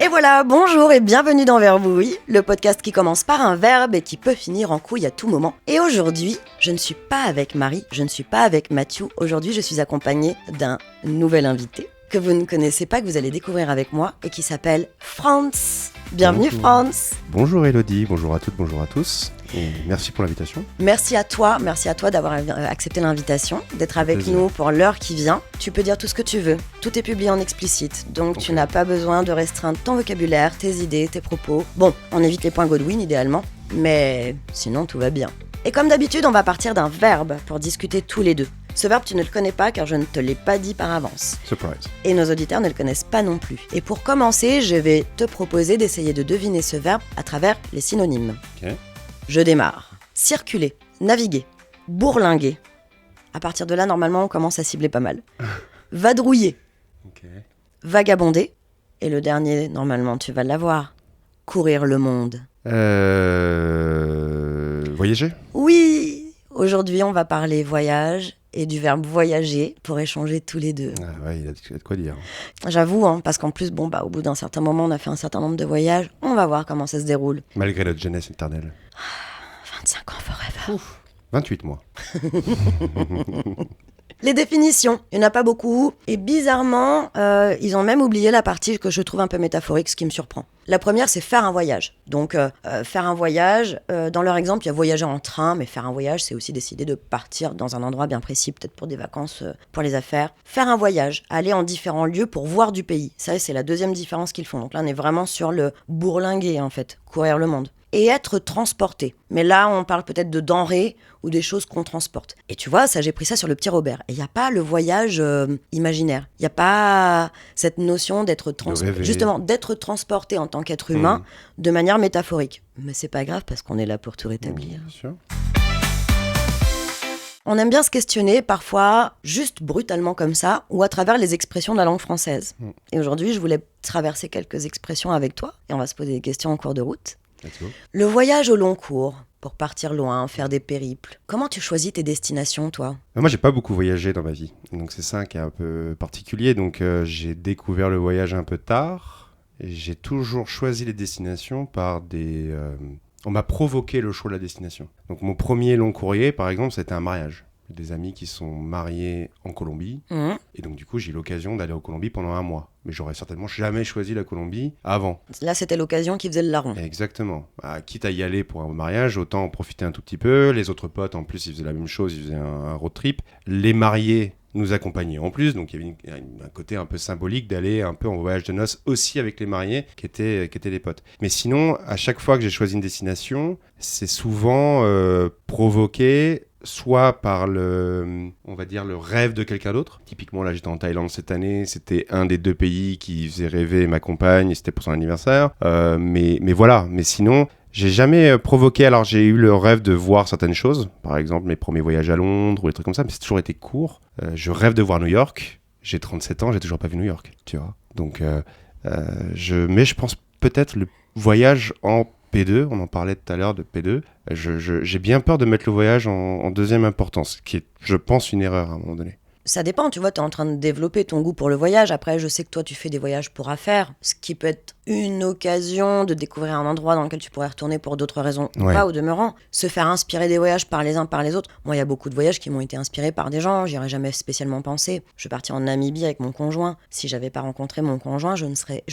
Et voilà, bonjour et bienvenue dans Verbouille, le podcast qui commence par un verbe et qui peut finir en couille à tout moment. Et aujourd'hui, je ne suis pas avec Marie, je ne suis pas avec Mathieu. Aujourd'hui, je suis accompagnée d'un nouvel invité que vous ne connaissez pas, que vous allez découvrir avec moi et qui s'appelle Franz. Bienvenue Bonjour. Franz. Bonjour Elodie, bonjour à toutes, bonjour à tous. Et merci pour l'invitation. Merci à toi d'avoir accepté l'invitation, d'être avec Plaisir. nous pour l'heure qui vient. Tu peux dire tout ce que tu veux, tout est publié en explicite, donc tu n'as pas besoin de restreindre ton vocabulaire, tes idées, tes propos. Bon, on évite les points Godwin idéalement, mais sinon tout va bien. Et comme d'habitude, on va partir d'un verbe pour discuter tous les deux. Ce verbe, tu ne le connais pas car je ne te l'ai pas dit par avance. Surprise. Et nos auditeurs ne le connaissent pas non plus. Et pour commencer, je vais te proposer d'essayer de deviner ce verbe à travers les synonymes. Ok. Je démarre. Circuler, naviguer, bourlinguer. À partir de là, normalement, on commence à cibler pas mal. Vadrouiller, Ok. vagabonder. Et le dernier, normalement, tu vas l'avoir. Courir le monde. Voyager. Oui! Aujourd'hui, on va parler voyage et du verbe voyager pour échanger tous les deux. Ah ouais, il a de quoi dire. J'avoue, parce qu'en plus, au bout d'un certain moment, on a fait un certain nombre de voyages. On va voir comment ça se déroule. Malgré notre jeunesse éternelle. 25 ans forever. 28 mois. Les définitions, il n'y en a pas beaucoup. Et bizarrement, ils ont même oublié la partie que je trouve un peu métaphorique, ce qui me surprend. La première, c'est faire un voyage. Donc, faire un voyage, dans leur exemple, il y a voyager en train, mais faire un voyage, c'est aussi décider de partir dans un endroit bien précis, peut-être pour des vacances, pour les affaires. Faire un voyage, aller en différents lieux pour voir du pays. Ça, c'est la deuxième différence qu'ils font. Donc là, on est vraiment sur le bourlinguer, en fait, courir le monde. Et être transporté. Mais là, on parle peut-être de denrées ou des choses qu'on transporte. Et tu vois, ça, j'ai pris ça sur le petit Robert. Et il n'y a pas le voyage imaginaire. Il n'y a pas cette notion d'être justement d'être transporté en tant qu'être humain de manière métaphorique. Mais c'est pas grave parce qu'on est là pour tout rétablir. Bien sûr. On aime bien se questionner, parfois juste brutalement comme ça, ou à travers les expressions de la langue française. Et aujourd'hui, je voulais traverser quelques expressions avec toi, et on va se poser des questions en cours de route. Let's go. Le voyage au long cours, pour partir loin, faire des périples. Comment tu choisis tes destinations, toi ? Moi, j'ai pas beaucoup voyagé dans ma vie. Donc c'est ça qui est un peu particulier. Donc j'ai découvert le voyage un peu tard. Et j'ai toujours choisi les destinations par des... On m'a provoqué le choix de la destination. Donc mon premier long courrier, par exemple, c'était un mariage. Des amis qui sont mariés en Colombie. Et donc du coup, j'ai eu l'occasion d'aller en Colombie pendant 1 mois. Mais j'aurais certainement jamais choisi la Colombie avant. Là, c'était l'occasion qui faisait le larron. Exactement. Quitte à y aller pour un mariage, autant en profiter un tout petit peu. Les autres potes, en plus, ils faisaient la même chose, ils faisaient un road trip. Les mariés nous accompagnaient en plus, donc il y avait un côté un peu symbolique d'aller un peu en voyage de noces aussi avec les mariés qui étaient des potes. Mais sinon, à chaque fois que j'ai choisi une destination, c'est souvent provoqué soit par on va dire, le rêve de quelqu'un d'autre. Typiquement, là, j'étais en Thaïlande cette année. C'était un des 2 pays qui faisait rêver ma compagne. Et c'était pour son anniversaire. Mais voilà. Mais sinon, j'ai jamais provoqué. Alors, j'ai eu le rêve de voir certaines choses. Par exemple, mes premiers voyages à Londres ou des trucs comme ça. Mais c'est toujours été court. Je rêve de voir New York. J'ai 37 ans. J'ai toujours pas vu New York. Tu vois. Donc, mais je pense peut-être le voyage en P2, on en parlait tout à l'heure de P2, j'ai bien peur de mettre le voyage en deuxième importance, qui est, je pense, une erreur à un moment donné. Ça dépend, tu vois, tu es en train de développer ton goût pour le voyage. Après, je sais que toi, tu fais des voyages pour affaires, ce qui peut être une occasion de découvrir un endroit dans lequel tu pourrais retourner pour d'autres raisons, ou pas, au demeurant. Se faire inspirer des voyages par les uns, par les autres. Moi, il y a beaucoup de voyages qui m'ont été inspirés par des gens, j'y aurais jamais spécialement pensé. Je suis partie en Namibie avec mon conjoint. Si j'avais pas rencontré mon conjoint, je ne serais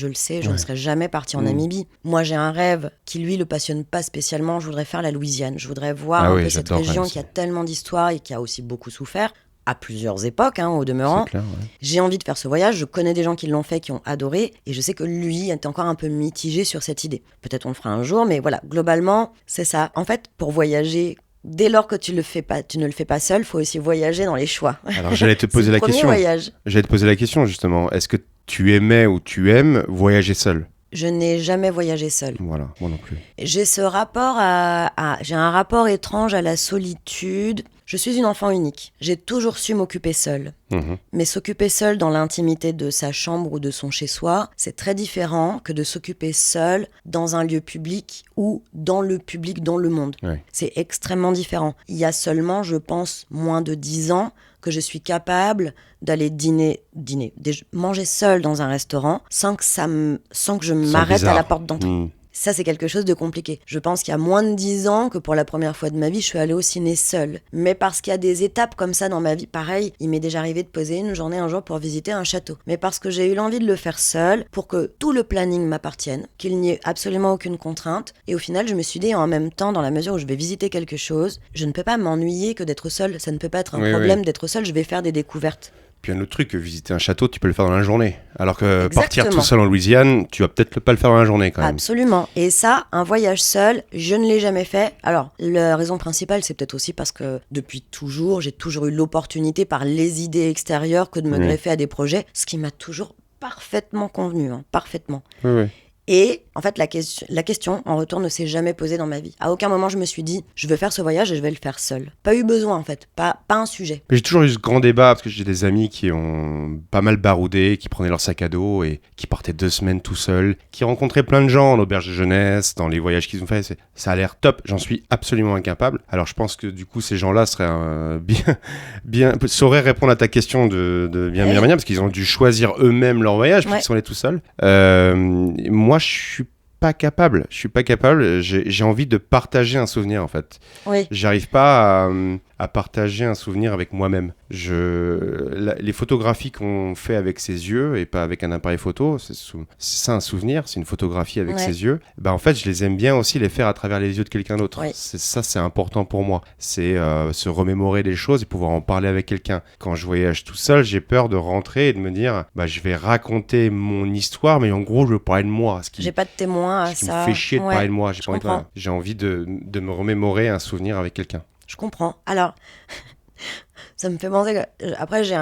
jamais partie en Namibie. Moi, j'ai un rêve qui, lui, le passionne pas spécialement. Je voudrais faire la Louisiane. Je voudrais voir un peu cette région qui a tellement d'histoire et qui a aussi beaucoup souffert. À plusieurs époques, au demeurant. C'est clair, ouais. J'ai envie de faire ce voyage, je connais des gens qui l'ont fait, qui ont adoré, et je sais que lui est encore un peu mitigé sur cette idée. Peut-être on le fera un jour, mais voilà, globalement, c'est ça. En fait, pour voyager, dès lors que tu ne le fais pas seul, il faut aussi voyager dans les choix. Alors j'allais te poser la question. Voyage. J'allais te poser la question, justement. Est-ce que tu aimais ou tu aimes voyager seul ? Je n'ai jamais voyagé seul. Voilà, moi non plus. J'ai ce rapport j'ai un rapport étrange à la solitude. Je suis une enfant unique. J'ai toujours su m'occuper seule. Mais s'occuper seule dans l'intimité de sa chambre ou de son chez-soi, c'est très différent que de s'occuper seule dans un lieu public ou dans le public, dans le monde. Ouais. C'est extrêmement différent. Il y a seulement, je pense, moins de 10 ans que je suis capable d'aller manger seule dans un restaurant sans que je m'arrête à la porte d'entrée. Ça, c'est quelque chose de compliqué. Je pense qu'il y a moins de 10 ans que pour la première fois de ma vie, je suis allée au ciné seule. Mais parce qu'il y a des étapes comme ça dans ma vie, pareil, il m'est déjà arrivé de poser une journée un jour pour visiter un château. Mais parce que j'ai eu l'envie de le faire seule, pour que tout le planning m'appartienne, qu'il n'y ait absolument aucune contrainte. Et au final, je me suis dit, en même temps, dans la mesure où je vais visiter quelque chose, je ne peux pas m'ennuyer que d'être seule. Ça ne peut pas être un problème d'être seule, je vais faire des découvertes. Puis un autre truc, visiter un château, tu peux le faire dans la journée. Alors que partir tout seul en Louisiane, tu vas peut-être pas le faire dans la journée quand même. Absolument. Et ça, un voyage seul, je ne l'ai jamais fait. Alors, la raison principale, c'est peut-être aussi parce que depuis toujours, j'ai toujours eu l'opportunité par les idées extérieures que de me greffer à des projets, ce qui m'a toujours parfaitement convenu, parfaitement. Oui. Et en fait, la question, en retour, ne s'est jamais posée dans ma vie. À aucun moment, je me suis dit, je veux faire ce voyage et je vais le faire seul. Pas eu besoin, en fait. Pas un sujet. Mais j'ai toujours eu ce grand débat, parce que j'ai des amis qui ont pas mal baroudé, qui prenaient leur sac à dos et qui partaient 2 semaines tout seuls, qui rencontraient plein de gens en auberge de jeunesse, dans les voyages qu'ils ont fait. Ça a l'air top. J'en suis absolument incapable. Alors, je pense que du coup, ces gens-là seraient sauraient répondre à ta question de bien manière, parce qu'ils ont dû choisir eux-mêmes leur voyage, puisqu'ils sont allés tout seuls. Moi, je suis pas capable. J'ai envie de partager un souvenir, en fait. Oui. J'arrive pas à partager un souvenir avec moi-même. Les photographies qu'on fait avec ses yeux et pas avec un appareil photo, c'est ça un souvenir, c'est une photographie avec ses yeux. En fait, je les aime bien aussi les faire à travers les yeux de quelqu'un d'autre. Oui. C'est important pour moi. C'est se remémorer des choses et pouvoir en parler avec quelqu'un. Quand je voyage tout seul, j'ai peur de rentrer et de me dire, je vais raconter mon histoire, mais en gros, je veux parler de moi. J'ai pas de témoin à ça. Ce qui me fait chier de parler de moi. J'ai envie de me remémorer un souvenir avec quelqu'un. Je comprends. Alors, ça me fait penser que... Après, j'ai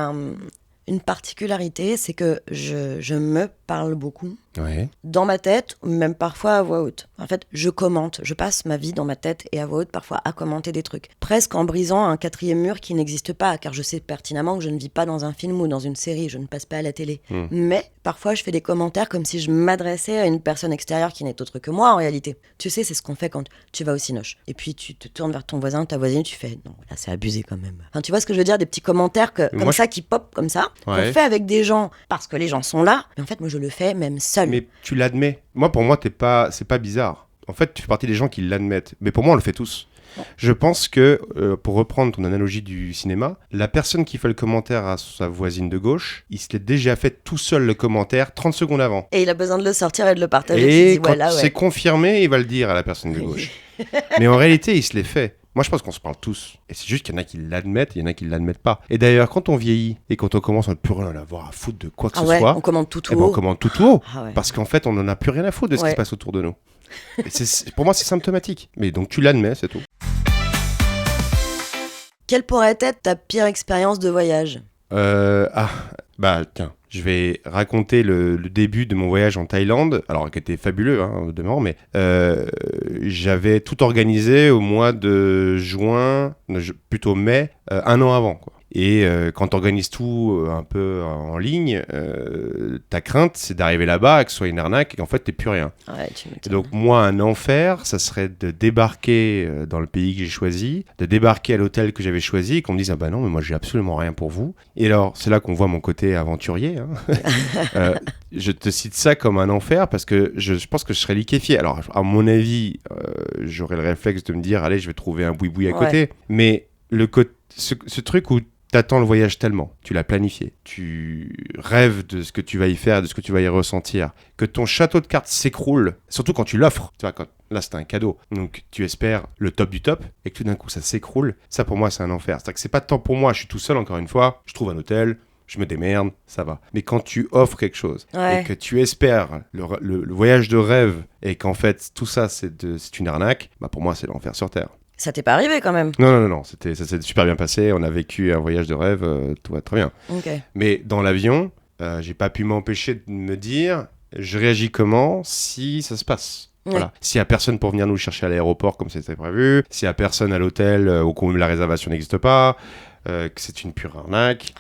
une particularité, c'est que je me parle beaucoup. Ouais. Dans ma tête, ou même parfois à voix haute. En fait, je commente. Je passe ma vie dans ma tête et à voix haute, parfois à commenter des trucs. Presque en brisant un 4e mur qui n'existe pas, car je sais pertinemment que je ne vis pas dans un film ou dans une série, je ne passe pas à la télé. Mais parfois, je fais des commentaires comme si je m'adressais à une personne extérieure qui n'est autre que moi, en réalité. Tu sais, c'est ce qu'on fait quand tu vas au cinoche. Et puis, tu te tournes vers ton voisin, ta voisine, tu fais « Non, là, c'est abusé quand même. » Enfin, tu vois ce que je veux dire? Des petits commentaires qui pop comme ça, qu'on fait avec des gens parce que les gens sont là. Mais en fait, moi, je le fais même seul. Mais tu l'admets. Pour moi, c'est pas bizarre. En fait, tu fais partie des gens qui l'admettent. Mais pour moi, on le fait tous. Je pense que, pour reprendre ton analogie du cinéma, la personne qui fait le commentaire à sa voisine de gauche, il se l'est déjà fait tout seul le commentaire 30 secondes avant. Et il a besoin de le sortir et de le partager. Et quand c'est confirmé, il va le dire à la personne de gauche. Mais en réalité, il se l'est fait. Moi, je pense qu'on se parle tous. Et c'est juste qu'il y en a qui l'admettent et il y en a qui ne l'admettent pas. Et d'ailleurs, quand on vieillit et quand on commence à ne plus rien avoir à foutre de quoi que ce soit... on commande tout haut. On commande tout haut. Parce qu'en fait, on n'en a plus rien à foutre de ce qui se passe autour de nous. Et pour moi, c'est symptomatique. Mais donc, tu l'admets, c'est tout. Quelle pourrait être ta pire expérience de voyage? Tiens, je vais raconter le début de mon voyage en Thaïlande, alors qui était fabuleux, au demeurant, mais j'avais tout organisé au mois de juin, plutôt mai, 1 an avant, quoi. Et quand tu organises tout un peu en ligne, ta crainte, c'est d'arriver là-bas, que ce soit une arnaque et qu'en fait, t'es plus rien. Ouais, et donc, moi, un enfer, ça serait de débarquer dans le pays que j'ai choisi, de débarquer à l'hôtel que j'avais choisi et qu'on me dise « Ah bah non, mais moi, j'ai absolument rien pour vous. » Et alors, c'est là qu'on voit mon côté aventurier. Je te cite ça comme un enfer parce que je pense que je serais liquéfié. Alors, à mon avis, j'aurais le réflexe de me dire « Allez, je vais trouver un boui-boui à côté. » Mais ce truc où t'attends le voyage tellement, tu l'as planifié, tu rêves de ce que tu vas y faire, de ce que tu vas y ressentir, que ton château de cartes s'écroule, surtout quand tu l'offres. Tu vois, là, c'est un cadeau. Donc, tu espères le top du top et que tout d'un coup, ça s'écroule. Ça, pour moi, c'est un enfer. C'est-à-dire que c'est pas tant pour moi, je suis tout seul, encore une fois, je trouve un hôtel, je me démerde, ça va. Mais quand tu offres quelque chose et que tu espères le voyage de rêve et qu'en fait, tout ça, c'est une arnaque, pour moi, c'est l'enfer sur Terre. Ça t'est pas arrivé quand même? Non, ça s'est super bien passé. On a vécu un voyage de rêve, tout va très bien. Okay. Mais dans l'avion, j'ai pas pu m'empêcher de me dire, je réagis comment si ça se passe. Voilà. S'il y a personne pour venir nous chercher à l'aéroport comme c'était prévu, s'il y a personne à l'hôtel ou que la réservation n'existe pas, que c'est une pure arnaque.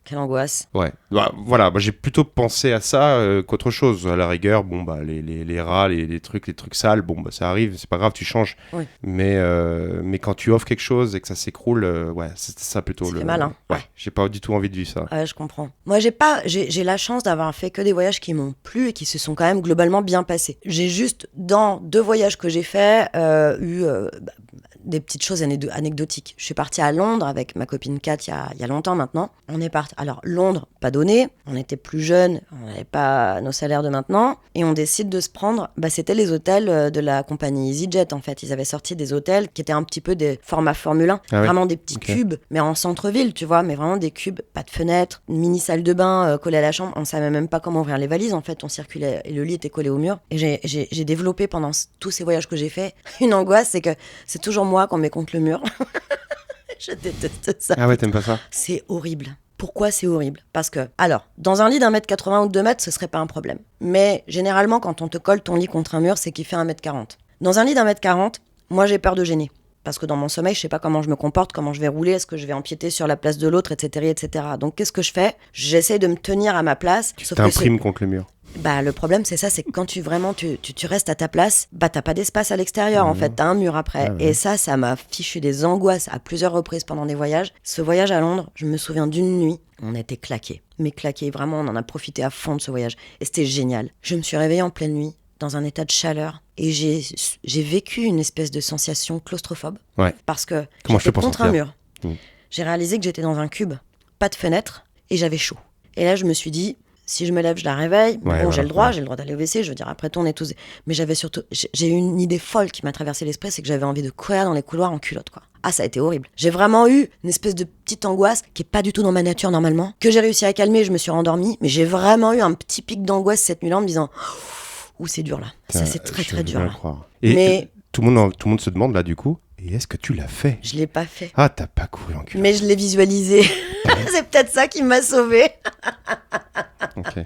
Quelle angoisse. Ouais. Bah, voilà, j'ai plutôt pensé à ça qu'autre chose. À la rigueur, les rats, les trucs sales, ça arrive, c'est pas grave, tu changes. Oui. Mais quand tu offres quelque chose et que ça s'écroule, c'est ça plutôt. Ça fait mal, hein. Ouais, j'ai pas du tout envie de vivre ça. Ouais, je comprends. Moi, j'ai la chance d'avoir fait que des voyages qui m'ont plu et qui se sont quand même globalement bien passés. J'ai juste, dans 2 voyages que j'ai faits, eu des petites choses anecdotiques. Je suis partie à Londres avec ma copine Kat il y a longtemps maintenant. On est parti. Alors, Londres, pas donné. On était plus jeunes. On n'avait pas nos salaires de maintenant. Et on décide de se prendre. C'était les hôtels de la compagnie EasyJet, en fait. Ils avaient sorti des hôtels qui étaient un petit peu des formats Formule 1. Ah oui. Vraiment des petits cubes, mais en centre-ville, tu vois. Mais vraiment des cubes, pas de fenêtre, une mini salle de bain collée à la chambre. On savait même pas comment ouvrir les valises. En fait, on circulait et le lit était collé au mur. Et j'ai développé pendant tous ces voyages que j'ai faits une angoisse, c'est que c'est toujours moi qu'on met contre le mur. Je déteste ça. Ah ouais, t'aimes pas ça? C'est horrible. Pourquoi c'est horrible? Parce que, alors, dans un lit d'1m80 ou de 2 mètres, ce serait pas un problème. Mais généralement, quand on te colle ton lit contre un mur, c'est qu'il fait 1m40. Dans un lit d'1m40, moi j'ai peur de gêner. Parce que dans mon sommeil, je sais pas comment je me comporte, comment je vais rouler, est-ce que je vais empiéter sur la place de l'autre, etc., etc. Donc qu'est-ce que je fais? J'essaie de me tenir à ma place. Tu t'imprimes contre le mur. Le problème, c'est ça, c'est que quand tu restes à ta place, t'as pas d'espace à l'extérieur, en fait, t'as un mur après. Et ça m'a fichu des angoisses à plusieurs reprises pendant des voyages. Ce voyage à Londres, je me souviens d'une nuit, on était claqués. Mais claqués, vraiment, on en a profité à fond de ce voyage. Et c'était génial. Je me suis réveillée en pleine nuit, dans un état de chaleur, et j'ai vécu une espèce de sensation claustrophobe. Ouais. Parce que Comment j'étais je fais pour contre sortir un mur. J'ai réalisé que j'étais dans un cube, pas de fenêtre, et j'avais chaud. Et là, je me suis dit... Si je me lève, je la réveille. J'ai le droit d'aller au WC. Je veux dire, après tout, on est tous. Mais j'avais surtout. J'ai eu une idée folle qui m'a traversé l'esprit, c'est que j'avais envie de courir dans les couloirs en culotte, quoi. Ah, ça a été horrible. J'ai vraiment eu une espèce de petite angoisse qui est pas du tout dans ma nature normalement, que j'ai réussi à calmer. Je me suis rendormie, mais j'ai vraiment eu un petit pic d'angoisse cette nuit-là en me disant, ouh, c'est dur là. Ça, c'est très très dur là. Et tout le monde se demande là du coup. Et est-ce que tu l'as fait? Je l'ai pas fait. Ah, t'as pas couru en culotte. Mais je l'ai visualisé. C'est peut-être ça qui m'a sauvée. Ok.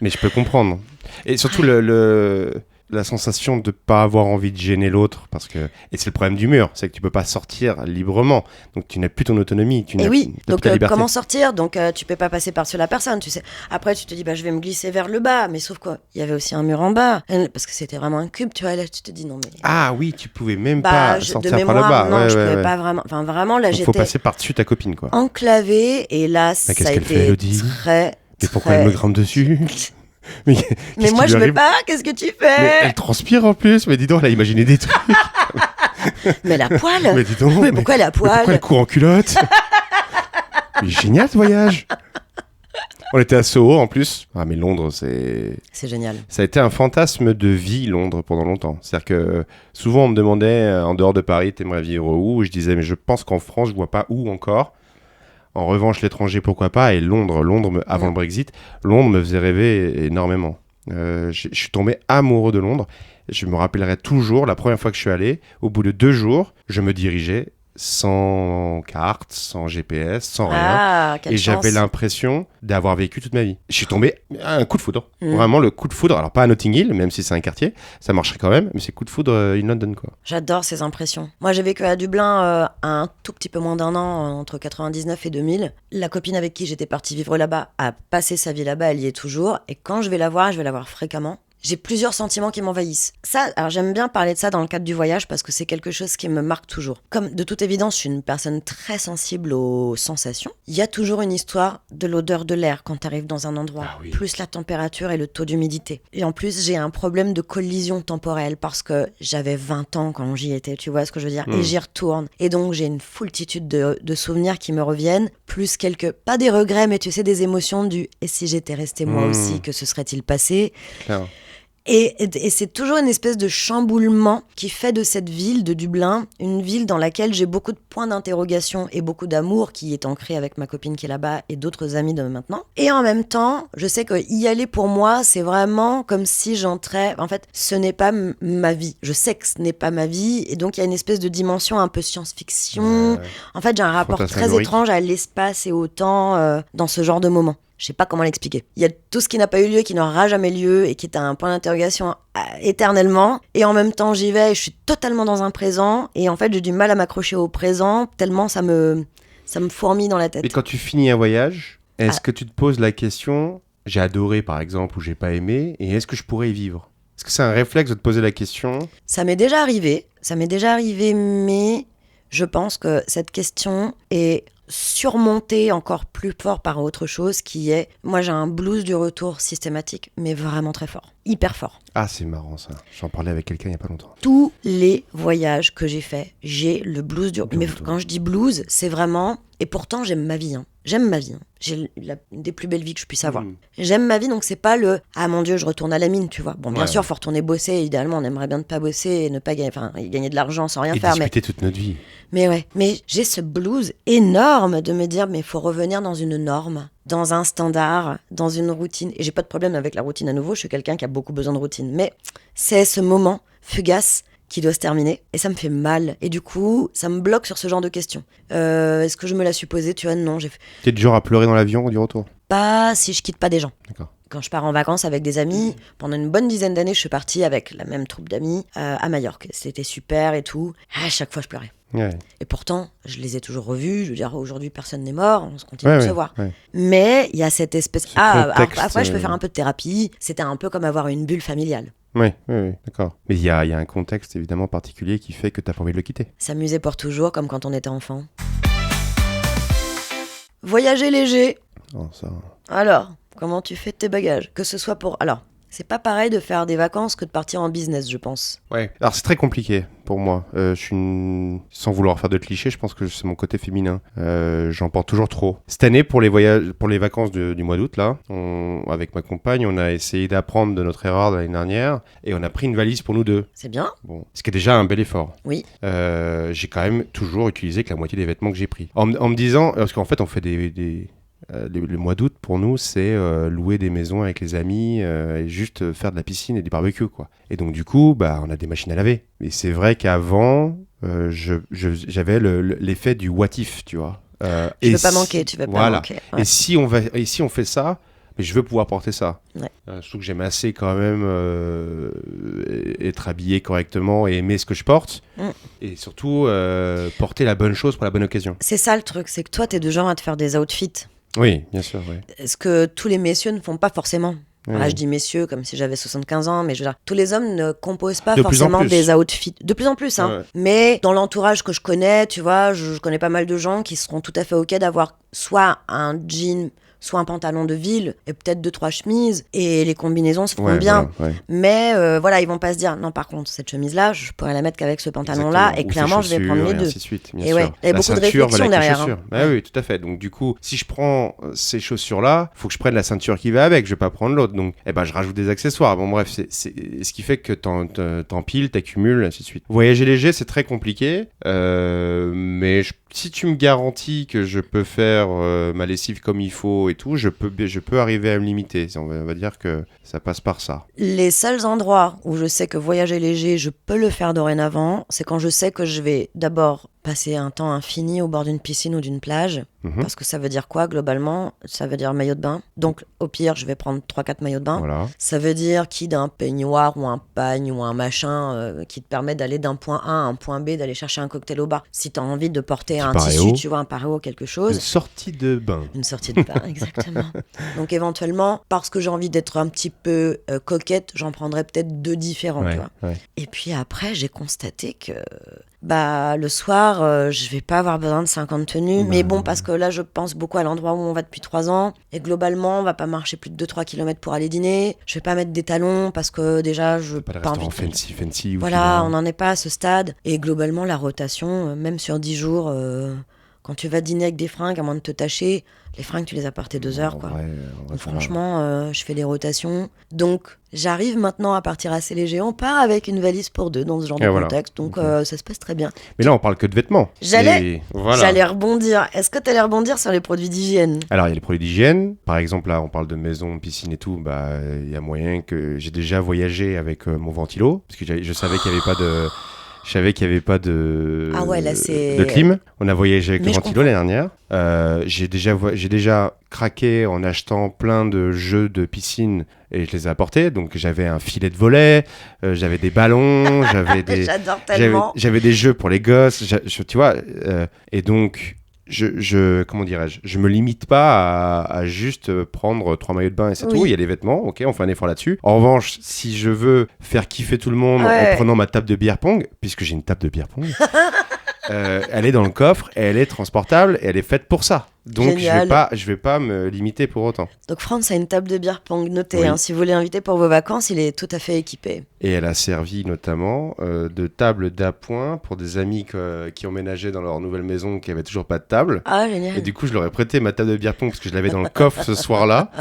Mais je peux comprendre. Et surtout la sensation de pas avoir envie de gêner l'autre, parce que et c'est le problème du mur, c'est que tu peux pas sortir librement, donc tu n'as plus ton autonomie, tu n'as plus ta liberté. Comment sortir? Donc tu peux pas passer par-dessus la personne, tu sais. Après tu te dis je vais me glisser vers le bas, mais sauf quoi, il y avait aussi un mur en bas, parce que c'était vraiment un cube, tu vois. Là tu te dis non mais. Ah oui, tu pouvais même pas sortir de mémoire, par le bas. Non, je pouvais pas vraiment. Enfin vraiment là, j'étais. Faut passer par-dessus ta copine quoi. Enclavée, et là ça a été très. Et pourquoi elle me grimpe dessus? Mais moi je veux pas, qu'est-ce que tu fais? Mais elle transpire en plus, mais dis donc, elle a imaginé des trucs. Mais elle a poil. Mais dis donc, mais pourquoi elle a poil? Pourquoi elle court en culotte? Mais génial ce voyage. On était à Soho en plus. Ah mais Londres c'est génial. Ça a été un fantasme de vie Londres pendant longtemps. C'est-à-dire que souvent on me demandait en dehors de Paris, t'aimerais vivre où? Et je disais mais je pense qu'en France je vois pas où encore. En revanche, l'étranger, pourquoi pas? Et Londres, avant le Brexit, Londres me faisait rêver énormément. Je suis tombé amoureux de Londres. Je me rappellerai toujours, la première fois que je suis allé, au bout de 2 jours, je me dirigeais sans carte, sans GPS, sans rien. Et j'avais l'impression d'avoir vécu toute ma vie. Je suis tombé un coup de foudre. Vraiment le coup de foudre. Alors pas à Notting Hill, même si c'est un quartier, ça marcherait quand même, mais c'est coup de foudre in London quoi. J'adore ces impressions. Moi j'ai vécu à Dublin un tout petit peu moins d'1 an, entre 99 et 2000. La copine avec qui j'étais partie vivre là-bas a passé sa vie là-bas, elle y est toujours. Et quand je vais la voir fréquemment. J'ai plusieurs sentiments qui m'envahissent. Ça, alors j'aime bien parler de ça dans le cadre du voyage parce que c'est quelque chose qui me marque toujours. Comme de toute évidence, je suis une personne très sensible aux sensations. Il y a toujours une histoire de l'odeur de l'air quand tu arrives dans un endroit, plus la température et le taux d'humidité. Et en plus, j'ai un problème de collision temporelle parce que j'avais 20 ans quand j'y étais, tu vois ce que je veux dire? Et j'y retourne. Et donc, j'ai une foultitude de souvenirs qui me reviennent, plus pas des regrets, mais tu sais, des émotions du « et si j'étais restée moi aussi, que se serait-il passé ?» Claire. Et c'est toujours une espèce de chamboulement qui fait de cette ville de Dublin une ville dans laquelle j'ai beaucoup de points d'interrogation et beaucoup d'amour qui est ancré avec ma copine qui est là-bas et d'autres amis de maintenant. Et en même temps, je sais qu'y aller pour moi, c'est vraiment comme si j'entrais... En fait, ce n'est pas ma vie. Je sais que ce n'est pas ma vie. Et donc, il y a une espèce de dimension un peu science-fiction. En fait, j'ai un rapport très étrange à l'espace et au temps dans ce genre de moment. Je sais pas comment l'expliquer. Il y a tout ce qui n'a pas eu lieu, qui n'aura jamais lieu et qui est un point d'interrogation éternellement. Et en même temps, j'y vais et je suis totalement dans un présent. Et en fait, j'ai du mal à m'accrocher au présent tellement ça me fourmille dans la tête. Et quand tu finis un voyage, Est-ce que tu te poses la question, j'ai adoré par exemple ou j'ai pas aimé, et est-ce que je pourrais y vivre? Est-ce que c'est un réflexe de te poser la question? Ça m'est déjà arrivé, mais je pense que cette question est surmontée encore plus fort par autre chose qui est, moi j'ai un blues du retour systématique, mais vraiment très fort, hyper fort. Ah, c'est marrant ça. J'en parlais avec quelqu'un il y a pas longtemps. Tous les voyages que j'ai faits, j'ai le blues du Du mais retour. quand je dis blues, c'est vraiment... Et pourtant, j'aime ma vie. J'aime ma vie. J'ai une des plus belles vies que je puisse avoir. J'aime ma vie, donc c'est pas le « Ah mon Dieu, je retourne à la mine », tu vois. Bon, bien sûr, faut retourner bosser. Idéalement, on aimerait bien ne pas bosser et ne pas gagner de l'argent sans rien Et faire. discuter toute notre vie. Mais ouais, mais j'ai ce blues énorme de me dire « Mais il faut revenir dans une norme, dans un standard, dans une routine. » Et j'ai pas de problème avec la routine à nouveau. Je suis quelqu'un qui a beaucoup besoin de routine. Mais c'est ce moment fugace qui doit se terminer, et ça me fait mal. Et du coup, ça me bloque sur ce genre de questions. Est-ce que je me la suis posée? Tu vois, non, T'es du genre à pleurer dans l'avion du retour? pas si je quitte pas des gens. D'accord. Quand je pars en vacances avec des amis, pendant une bonne dizaine d'années, je suis partie avec la même troupe d'amis à Majorque. C'était super et tout. À chaque fois, je pleurais. Ouais. Et pourtant, je les ai toujours revus. Je veux dire, aujourd'hui, personne n'est mort. On se continue de se voir. Ouais. Mais il y a cette espèce... Ce alors, contexte, après, je peux faire un peu de thérapie. C'était un peu comme avoir une bulle familiale. Oui, d'accord. Mais il y a un contexte évidemment particulier qui fait que t'as pas envie de le quitter. S'amuser pour toujours, comme quand on était enfant. Voyager léger. Oh, ça... Alors, comment tu fais de tes bagages? Que ce soit pour... Alors, c'est pas pareil de faire des vacances que de partir en business, je pense. Ouais. Alors c'est très compliqué pour moi. Je suis sans vouloir faire de clichés, je pense que c'est mon côté féminin. J'en porte toujours trop. Cette année, pour les vacances du mois d'août, là, avec ma compagne, on a essayé d'apprendre de notre erreur de l'année dernière et on a pris une valise pour nous deux. C'est bien? Bon, ce qui est déjà un bel effort. Oui. J'ai quand même toujours utilisé que la moitié des vêtements que j'ai pris. En me disant, parce qu'en fait, on fait le mois d'août, pour nous, c'est louer des maisons avec les amis et juste faire de la piscine et du barbecue, quoi. Et donc, du coup, on a des machines à laver. Et c'est vrai qu'avant, j'avais l'effet du what if, tu vois. Tu veux pas manquer. Voilà. Ouais. Et si on fait ça, mais je veux pouvoir porter ça. Ouais. Surtout que j'aime assez quand même être habillé correctement et aimer ce que je porte. Et surtout, porter la bonne chose pour la bonne occasion. C'est ça le truc, c'est que toi, t'es du genre à te faire des outfits. Oui, bien sûr, oui. Ce que tous les messieurs ne font pas forcément. Oui. Là, je dis messieurs comme si j'avais 75 ans, mais je veux dire, tous les hommes ne composent pas De plus en forcément plus. des outfits. De plus en plus, hein. Ouais. Mais dans l'entourage que je connais, tu vois, je connais pas mal de gens qui seront tout à fait OK d'avoir soit un jean, soit un pantalon de ville, et peut-être 2-3 chemises, et les combinaisons se feront bien. Voilà, ouais. Mais voilà, ils vont pas se dire, non, par contre, cette chemise-là, je pourrais la mettre qu'avec ce pantalon-là, Exactement. et Ou clairement, ses je vais prendre mes chaussures, et deux. ainsi de suite, bien Et sûr. ouais, il y a La beaucoup de ceinture réflexion va avec les derrière, chaussures. hein. Ah oui, tout à fait. Donc du coup, si je prends ces chaussures-là, faut que je prenne la ceinture qui va avec. Je vais pas prendre l'autre. Donc, je rajoute des accessoires. Bon, bref, c'est ce qui fait que t'empiles, t'accumules, ainsi de suite. Voyager léger, c'est très compliqué. Mais si tu me garantis que je peux faire ma lessive comme il faut et tout, je peux arriver à me limiter. On va dire que ça passe par ça. Les seuls endroits où je sais que voyager léger, je peux le faire dorénavant, c'est quand je sais que je vais d'abord passer un temps infini au bord d'une piscine ou d'une plage. Parce que ça veut dire quoi, globalement? Ça veut dire maillot de bain. Donc, au pire, je vais prendre 3-4 maillots de bain. Voilà. Ça veut dire d'un peignoir ou un pagne ou un machin qui te permet d'aller d'un point A à un point B, d'aller chercher un cocktail au bar. Si tu as envie de porter un paréo. tissu, tu vois, un paréo, quelque Une chose. sortie de bain. Une sortie de bain, exactement. Donc éventuellement, parce que j'ai envie d'être un petit peu coquette, j'en prendrais peut-être 2 différents, tu vois. Ouais. Et puis après, j'ai constaté que le soir, je vais pas avoir besoin de 50 tenues. Mais bon, parce que là, je pense beaucoup à l'endroit où on va depuis 3 ans. Et globalement, on va pas marcher plus de 2-3 km pour aller dîner. Je vais pas mettre des talons parce que déjà, je Pas de pas restaurant envie de... fancy. Voilà, on n'en est pas à ce stade. Et globalement, la rotation, même sur 10 jours, quand tu vas dîner avec des fringues, à moins de te tâcher, les fringues, tu les as portées 2 heures, quoi. Donc franchement, je fais des rotations. Donc, j'arrive maintenant à partir assez léger. On part avec une valise pour 2 dans ce genre de contexte. Donc, ça se passe très bien. Mais là, on parle que de vêtements. J'allais Voilà. rebondir. Est-ce que tu allais rebondir sur les produits d'hygiène? Alors, il y a les produits d'hygiène. Par exemple, là, on parle de maison, piscine et tout. Il y a moyen que j'ai déjà voyagé avec mon ventilo. Parce que je savais qu'il n'y avait pas de... Je savais qu'il n'y avait pas de, Ah ouais, là, c'est... de clim. On a voyagé avec Mais le ventilo l'année dernière. J'ai déjà craqué en achetant plein de jeux de piscine et je les ai apportés. Donc j'avais un filet de volley, j'avais des ballons, J'adore tellement. j'avais des jeux pour les gosses. Tu vois, et donc comment dirais-je, je me limite pas à juste prendre 3 maillots de bain et c'est tout. Il y a les vêtements, ok, on fait un effort là-dessus. En revanche, si je veux faire kiffer tout le monde en prenant ma table de beer pong, puisque j'ai une table de beer pong, elle est dans le coffre, et elle est transportable et elle est faite pour ça. Donc je vais pas me limiter pour autant. Donc Franz a une table de beer pong notée. Si vous voulez inviter pour vos vacances, il est tout à fait équipé. Et elle a servi notamment de table d'appoint pour des amis qui emménageaient dans leur nouvelle maison qui avaient toujours pas de table. Ah, génial. Et du coup, je leur ai prêté ma table de beer pong parce que je l'avais dans le coffre ce soir-là.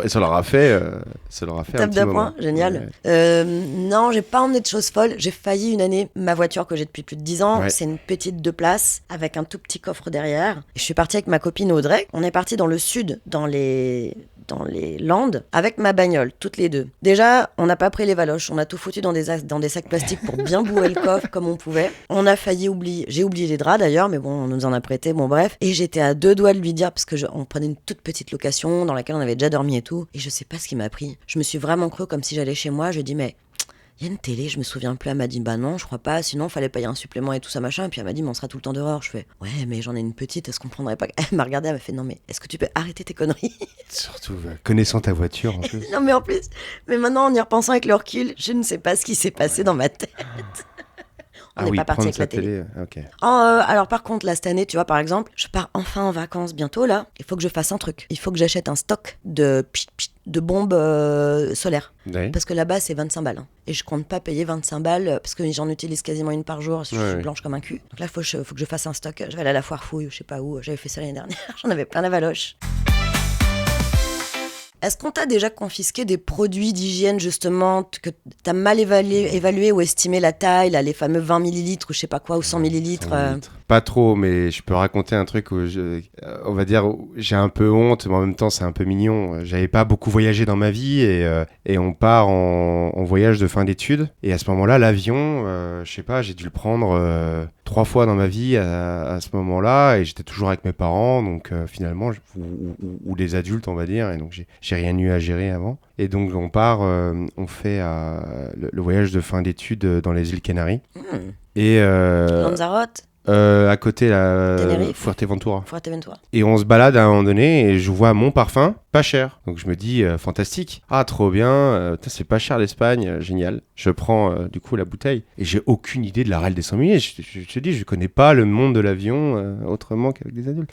Et ça leur a fait un table petit moment. Génial. Ouais. Non, j'ai pas emmené de choses folles. J'ai failli une année, ma voiture que j'ai depuis plus de 10 ans, c'est une petite 2 places avec un tout petit coffre derrière. Et je suis partie avec ma copine Audrey. On est parti dans le sud, dans les Landes, avec ma bagnole, toutes les deux. Déjà, on n'a pas pris les valoches. On a tout foutu dans des sacs plastiques pour bien bourrer le coffre comme on pouvait. On a failli oublier. J'ai oublié les draps d'ailleurs, mais bon, on nous en a prêté. Bon, bref. Et j'étais à 2 doigts de lui dire, parce on prenait une toute petite location dans laquelle on avait déjà dormi et tout. Et je sais pas ce qui m'a pris. Je me suis vraiment cru comme si j'allais chez moi. Je dis, mais il y a une télé, je me souviens plus. Elle m'a dit, bah non, je crois pas, sinon fallait payer un supplément et tout ça machin. Et puis elle m'a dit, mais on sera tout le temps dehors. Je fais, ouais, mais j'en ai une petite, est-ce qu'on prendrait pas? Elle m'a regardé, elle m'a fait, non, mais est-ce que tu peux arrêter tes conneries? Surtout connaissant ta voiture en plus. Non, mais en plus, mais maintenant en y repensant avec le recul, je ne sais pas ce qui s'est passé dans ma tête. On n'est pas parti avec la télé. Okay. Alors par contre, là, cette année, tu vois, par exemple, je pars enfin en vacances bientôt, là. Il faut que je fasse un truc. Il faut que j'achète un stock de bombes solaires. Oui. Parce que là-bas, c'est 25 balles. Hein. Et je compte pas payer 25 balles parce que j'en utilise quasiment une par jour. Je suis blanche comme un cul. Donc là, faut que je fasse un stock. Je vais aller à la foire fouille, je sais pas où. J'avais fait ça l'année dernière. J'en avais plein la valoche. Est-ce qu'on t'a déjà confisqué des produits d'hygiène, justement, que t'as mal évalué ou estimé la taille, là, les fameux 20 millilitres ou je sais pas quoi, ou 100 millilitres Pas trop, mais je peux raconter un truc où on va dire, j'ai un peu honte, mais en même temps, c'est un peu mignon. J'avais pas beaucoup voyagé dans ma vie et on part en voyage de fin d'études. Et à ce moment-là, l'avion, je sais pas, j'ai dû le prendre 3 fois dans ma vie à ce moment-là et j'étais toujours avec mes parents, donc finalement, ou les adultes, on va dire, et donc j'ai rien eu à gérer avant. Et donc on part, on fait le voyage de fin d'études dans les îles Canaries. Et Lanzarote à côté, Fuerteventura. Et on se balade à un moment donné et je vois mon parfum, pas cher. Donc je me dis, fantastique. Ah, trop bien. C'est pas cher l'Espagne, génial. Je prends du coup la bouteille et j'ai aucune idée de la règle des 100 millilitres. Je te dis, je connais pas le monde de l'avion autrement qu'avec des adultes.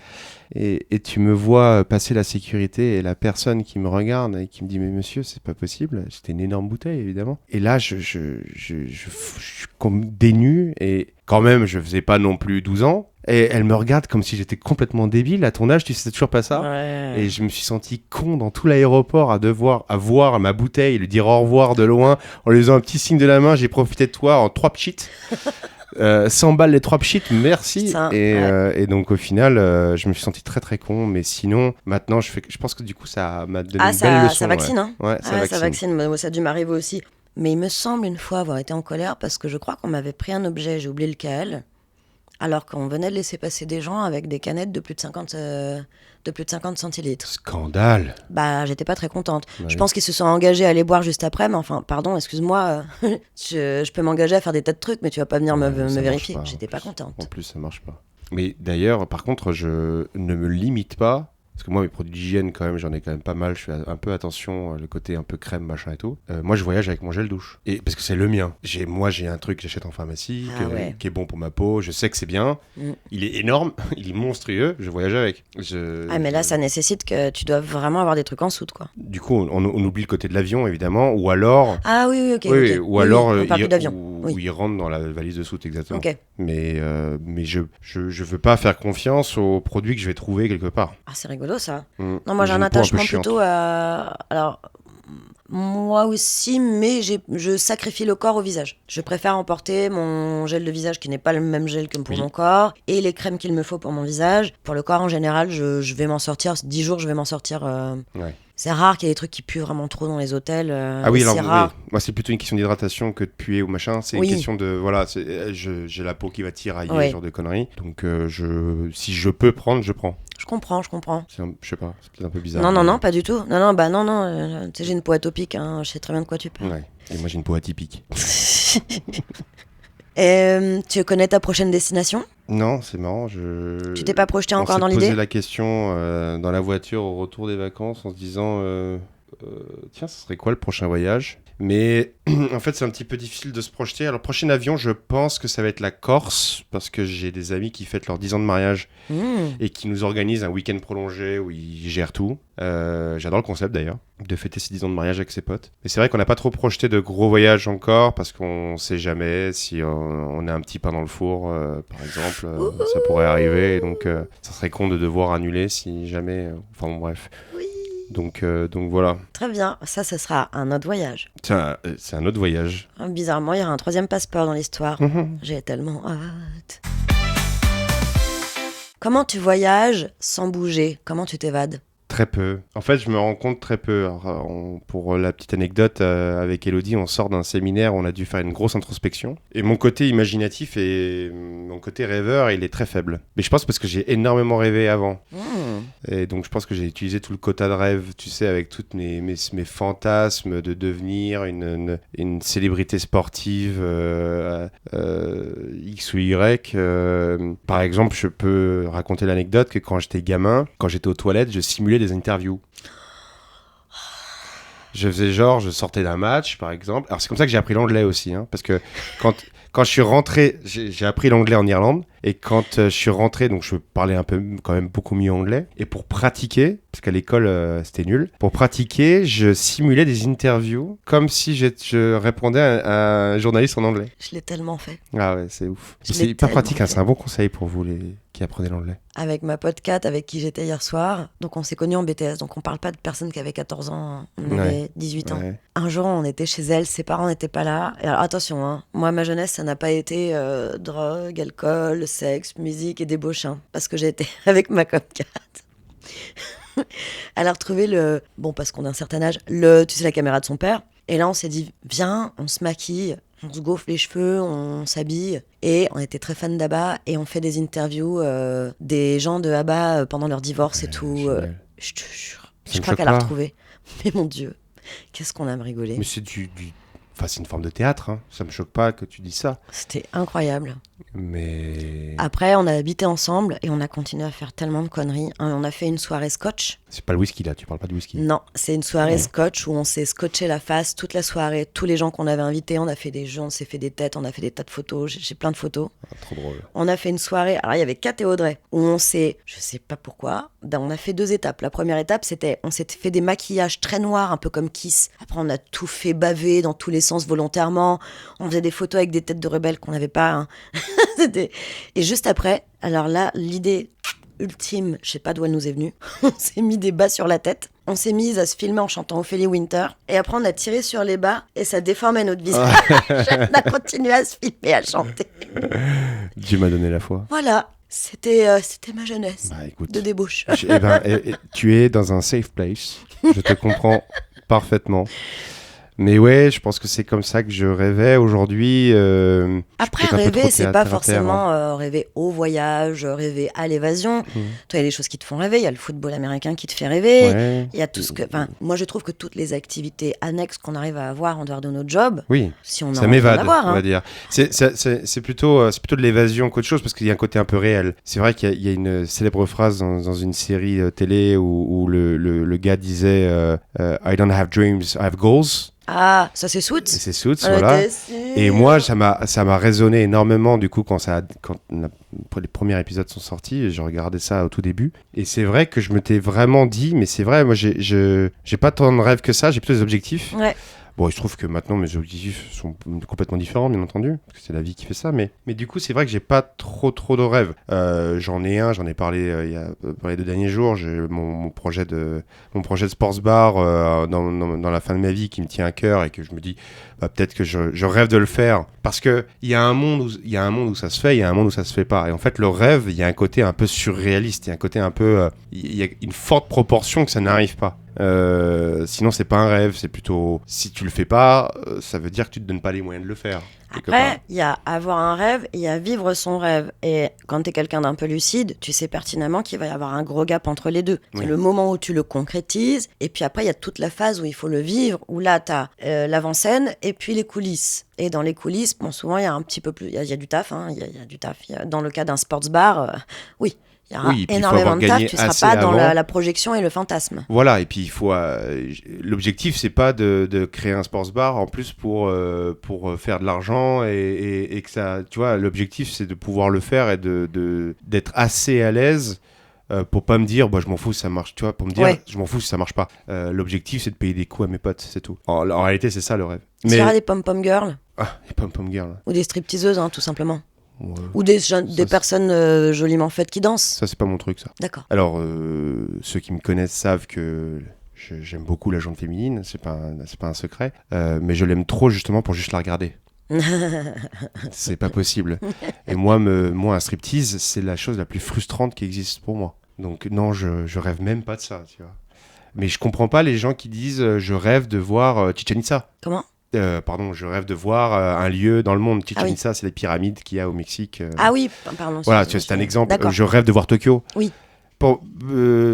Et tu me vois passer la sécurité et la personne qui me regarde et qui me dit, mais monsieur, c'est pas possible. C'était une énorme bouteille, évidemment. Et là, je suis comme dénu et quand même, je faisais pas non plus 12 ans. Et elle me regarde comme si j'étais complètement débile. À ton âge, tu sais toujours pas ça. Ouais. Et je me suis senti con dans tout l'aéroport à voir ma bouteille, lui dire au revoir de loin, en lui faisant un petit signe de la main. J'ai profité de toi en 3 pchits. 100 balles les 3 pchits, merci. Et donc au final, je me suis senti très très con. Mais sinon, maintenant, je pense que du coup, ça m'a donné une belle leçon. Ça vaccine, hein. Ouais, ça vaccine. Moi, ça a dû m'arriver aussi. Mais il me semble une fois avoir été en colère parce que je crois qu'on m'avait pris un objet, j'ai oublié lequel, alors qu'on venait de laisser passer des gens avec des canettes de plus de 50 centilitres. Scandale. Bah, j'étais pas très contente. Ouais. Je pense qu'ils se sont engagés à aller boire juste après, mais enfin, pardon, excuse-moi, je peux m'engager à faire des tas de trucs, mais tu vas pas venir me vérifier. J'étais pas contente. En plus, ça marche pas. Mais d'ailleurs, par contre, je ne me limite pas. Parce que moi, mes produits d'hygiène, quand même, j'en ai quand même pas mal. Je fais un peu attention, le côté un peu crème, machin et tout. Moi, je voyage avec mon gel douche. Et parce que c'est le mien. J'ai un truc que j'achète en pharmacie, qui est bon pour ma peau. Je sais que c'est bien. Il est énorme, il est monstrueux. Je voyage avec. Mais là, ça nécessite que tu dois vraiment avoir des trucs en soude, quoi. Du coup, on oublie le côté de l'avion, évidemment. Ou alors... Ah oui, ok. Oui, okay. ou alors, on parle d'avion. Où il rentre dans la valise de soute, exactement. Okay. Mais je veux pas faire confiance aux produits que je vais trouver quelque part. Ah, c'est rigolo, ça. Non, moi j'ai un attachement plutôt à... Alors, moi aussi, mais je sacrifie le corps au visage. Je préfère emporter mon gel de visage qui n'est pas le même gel que pour mon corps et les crèmes qu'il me faut pour mon visage. Pour le corps, en général, je vais m'en sortir. 10 jours, je vais m'en sortir... C'est rare qu'il y ait des trucs qui puent vraiment trop dans les hôtels. Ah oui, alors c'est rare. Oui. Moi, c'est plutôt une question d'hydratation que de puer ou machin. C'est une question de... Voilà, j'ai la peau qui va tirailler, ce genre de conneries. Donc, si je peux prendre, je prends. Je comprends. Je sais pas, c'est peut-être un peu bizarre. Non, pas du tout. Non, tu sais, j'ai une peau atopique, hein, je sais très bien de quoi tu parles. Ouais, et moi j'ai une peau atypique. Tu connais ta prochaine destination ? Non, c'est marrant. Tu t'es pas projeté encore dans On s'est l'idée ? posé la question dans la voiture au retour des vacances en se disant tiens, ce serait quoi le prochain voyage ? Mais en fait, c'est un petit peu difficile de se projeter. Alors, prochain avion, je pense que ça va être la Corse parce que j'ai des amis qui fêtent leurs 10 ans de mariage et qui nous organisent un week-end prolongé où ils gèrent tout. J'adore le concept d'ailleurs, de fêter ses 10 ans de mariage avec ses potes. Mais c'est vrai qu'on n'a pas trop projeté de gros voyages encore parce qu'on sait jamais si on a un petit pain dans le four, par exemple. Ça pourrait arriver. Et donc, ça serait con de devoir annuler si jamais. Enfin, bon, bref. Donc voilà. Très bien, ça sera un autre voyage. C'est un autre voyage. Bizarrement, il y aura un 3e passeport dans l'histoire. J'ai tellement hâte. Comment tu voyages sans bouger ? Comment tu t'évades ? Très peu. En fait, je me rends compte très peu. Alors, pour la petite anecdote, avec Elodie, on sort d'un séminaire, on a dû faire une grosse introspection. Et mon côté imaginatif et mon côté rêveur, il est très faible. Mais je pense parce que j'ai énormément rêvé avant. Et donc, je pense que j'ai utilisé tout le quota de rêve, tu sais, avec toutes mes fantasmes de devenir une célébrité sportive X ou Y. Par exemple, je peux raconter l'anecdote que quand j'étais gamin, quand j'étais aux toilettes, je simulais des interviews. Je faisais genre, je sortais d'un match, par exemple. Alors, c'est comme ça que j'ai appris l'anglais aussi, hein, parce que quand je suis rentré, j'ai appris l'anglais en Irlande. Et quand je suis rentré, donc je parlais quand même beaucoup mieux anglais. Et pour pratiquer, parce qu'à l'école c'était nul, pour pratiquer, je simulais des interviews comme si je répondais à un journaliste en anglais. Je l'ai tellement fait. Ah ouais, c'est ouf. C'est hyper pratique, hein, c'est un bon conseil pour vous qui apprenez l'anglais. Avec ma pote Kat, avec qui j'étais hier soir, donc on s'est connus en BTS, donc on parle pas de personnes qui avaient 14 ans, on avait 18 ans. Ouais. Un jour, on était chez elle, ses parents n'étaient pas là. Et alors attention, hein, moi ma jeunesse, ça n'a pas été drogue, alcool, sexe, musique et débauche, hein, parce que j'ai été avec ma copine Kat. Elle a retrouvé parce qu'on a un certain âge, tu sais, la caméra de son père. Et là, on s'est dit, viens, on se maquille, on se gaufre les cheveux, on s'habille. Et on était très fans d'ABBA et on fait des interviews des gens de ABBA pendant leur divorce et tout. Je te jure. Je crois qu'elle a retrouvé. Mais mon Dieu, qu'est-ce qu'on aime rigoler. Mais c'est c'est une forme de théâtre, hein. Ça me choque pas que tu dis ça. C'était incroyable. Mais... Après, on a habité ensemble et on a continué à faire tellement de conneries. On a fait une soirée scotch. C'est pas le whisky là, tu parles pas de whisky. Non, c'est une soirée scotch où on s'est scotché la face toute la soirée. Tous les gens qu'on avait invités, on a fait des jeux, on s'est fait des têtes, on a fait des tas de photos. J'ai plein de photos. Ah, trop drôle. On a fait une soirée, alors il y avait Kat et Audrey, où on s'est, je sais pas pourquoi, on a fait 2 étapes. La première étape, c'était, on s'est fait des maquillages très noirs, un peu comme Kiss. Après, on a tout fait baver dans tous les sens volontairement. On faisait des photos avec des têtes de rebelles qu'on n'avait pas. Hein. Et juste après, alors là, l'idée ultime, je sais pas d'où elle nous est venue, on s'est mis des bas sur la tête, on s'est mis à se filmer en chantant Ophélie Winter, et après on a tiré sur les bas, et ça déformait notre visage. On a continué à se filmer, à chanter. Dieu m'a donné la foi. Voilà, c'était ma jeunesse de débauche. Tu es dans un safe place, je te comprends parfaitement. Mais ouais, je pense que c'est comme ça que je rêvais aujourd'hui. Après, rêver, c'est pas forcément rêver au voyage, rêver à l'évasion. Toi, il y a des choses qui te font rêver. Il y a le football américain qui te fait rêver. Il y a tout ce que... moi, je trouve que toutes les activités annexes qu'on arrive à avoir en dehors de notre job, si on ça m'évade, on va dire. C'est plutôt de l'évasion qu'autre chose, parce qu'il y a un côté un peu réel. C'est vrai qu'il y a une célèbre phrase dans une série télé où le gars disait I don't have dreams, I have goals. Ah, ça c'est Suits. C'est Suits, voilà. Et moi, ça m'a résonné énormément du coup quand les premiers épisodes sont sortis. Je regardais ça au tout début. Et c'est vrai que je m'étais vraiment dit, mais c'est vrai, moi j'ai pas tant de rêves que ça, j'ai plutôt des objectifs. Ouais. Bon, il se trouve que maintenant mes objectifs sont complètement différents, bien entendu, parce que c'est la vie qui fait ça. Mais du coup, c'est vrai que j'ai pas trop de rêves. J'en ai parlé il y a les 2 derniers jours. J'ai mon projet de sports bar dans la fin de ma vie qui me tient à cœur et que je me dis peut-être que je rêve de le faire, parce que il y a un monde où ça se fait, il y a un monde où ça se fait pas. Et en fait, le rêve, il y a un côté un peu surréaliste, il y a un côté un peu, il y a une forte proportion que ça n'arrive pas. Sinon, c'est pas un rêve, c'est plutôt... Si tu le fais pas, ça veut dire que tu te donnes pas les moyens de le faire. Après, il y a avoir un rêve et il y a vivre son rêve. Et quand tu es quelqu'un d'un peu lucide, tu sais pertinemment qu'il va y avoir un gros gap entre les deux. Oui. C'est le moment où tu le concrétises, et puis après, il y a toute la phase où il faut le vivre, où là, tu as l'avant-scène et puis les coulisses. Et dans les coulisses, bon, souvent, il y a un petit peu plus... Il y a du taf, hein, il y a du taf. Dans le cas d'un sports bar, oui. Il y aura énormément de taf, tu ne seras pas dans la projection et le fantasme. Voilà, et puis il faut. L'objectif, c'est pas de créer un sports bar en plus pour faire de l'argent et que ça. Tu vois, l'objectif, c'est de pouvoir le faire et d'être assez à l'aise pour pas me dire, bah, je m'en fous si ça marche. Tu vois, pour me dire, je m'en fous si ça marche pas. L'objectif, c'est de payer des coups à mes potes, c'est tout. En réalité, c'est ça le rêve. Il y aura des pom-pom girls. Ah, les pom-pom girls. Ou des stripteaseuses, hein, tout simplement. Ouais. Ou des personnes joliment faites qui dansent. Ça, c'est pas mon truc, ça. D'accord. Alors, ceux qui me connaissent savent que j'aime beaucoup la jante féminine, c'est pas un secret, mais je l'aime trop justement pour juste la regarder. C'est pas possible. Et moi, un striptease, c'est la chose la plus frustrante qui existe pour moi. Donc non, je rêve même pas de ça, tu vois. Mais je comprends pas les gens qui disent je rêve de voir Chichén Itzá. Comment ? Je rêve de voir un lieu dans le monde. Chichén Itzá, c'est les pyramides qu'il y a au Mexique. Ah oui, pardon. Voilà, c'est un exemple. Je rêve de voir Tokyo. Oui. Bon,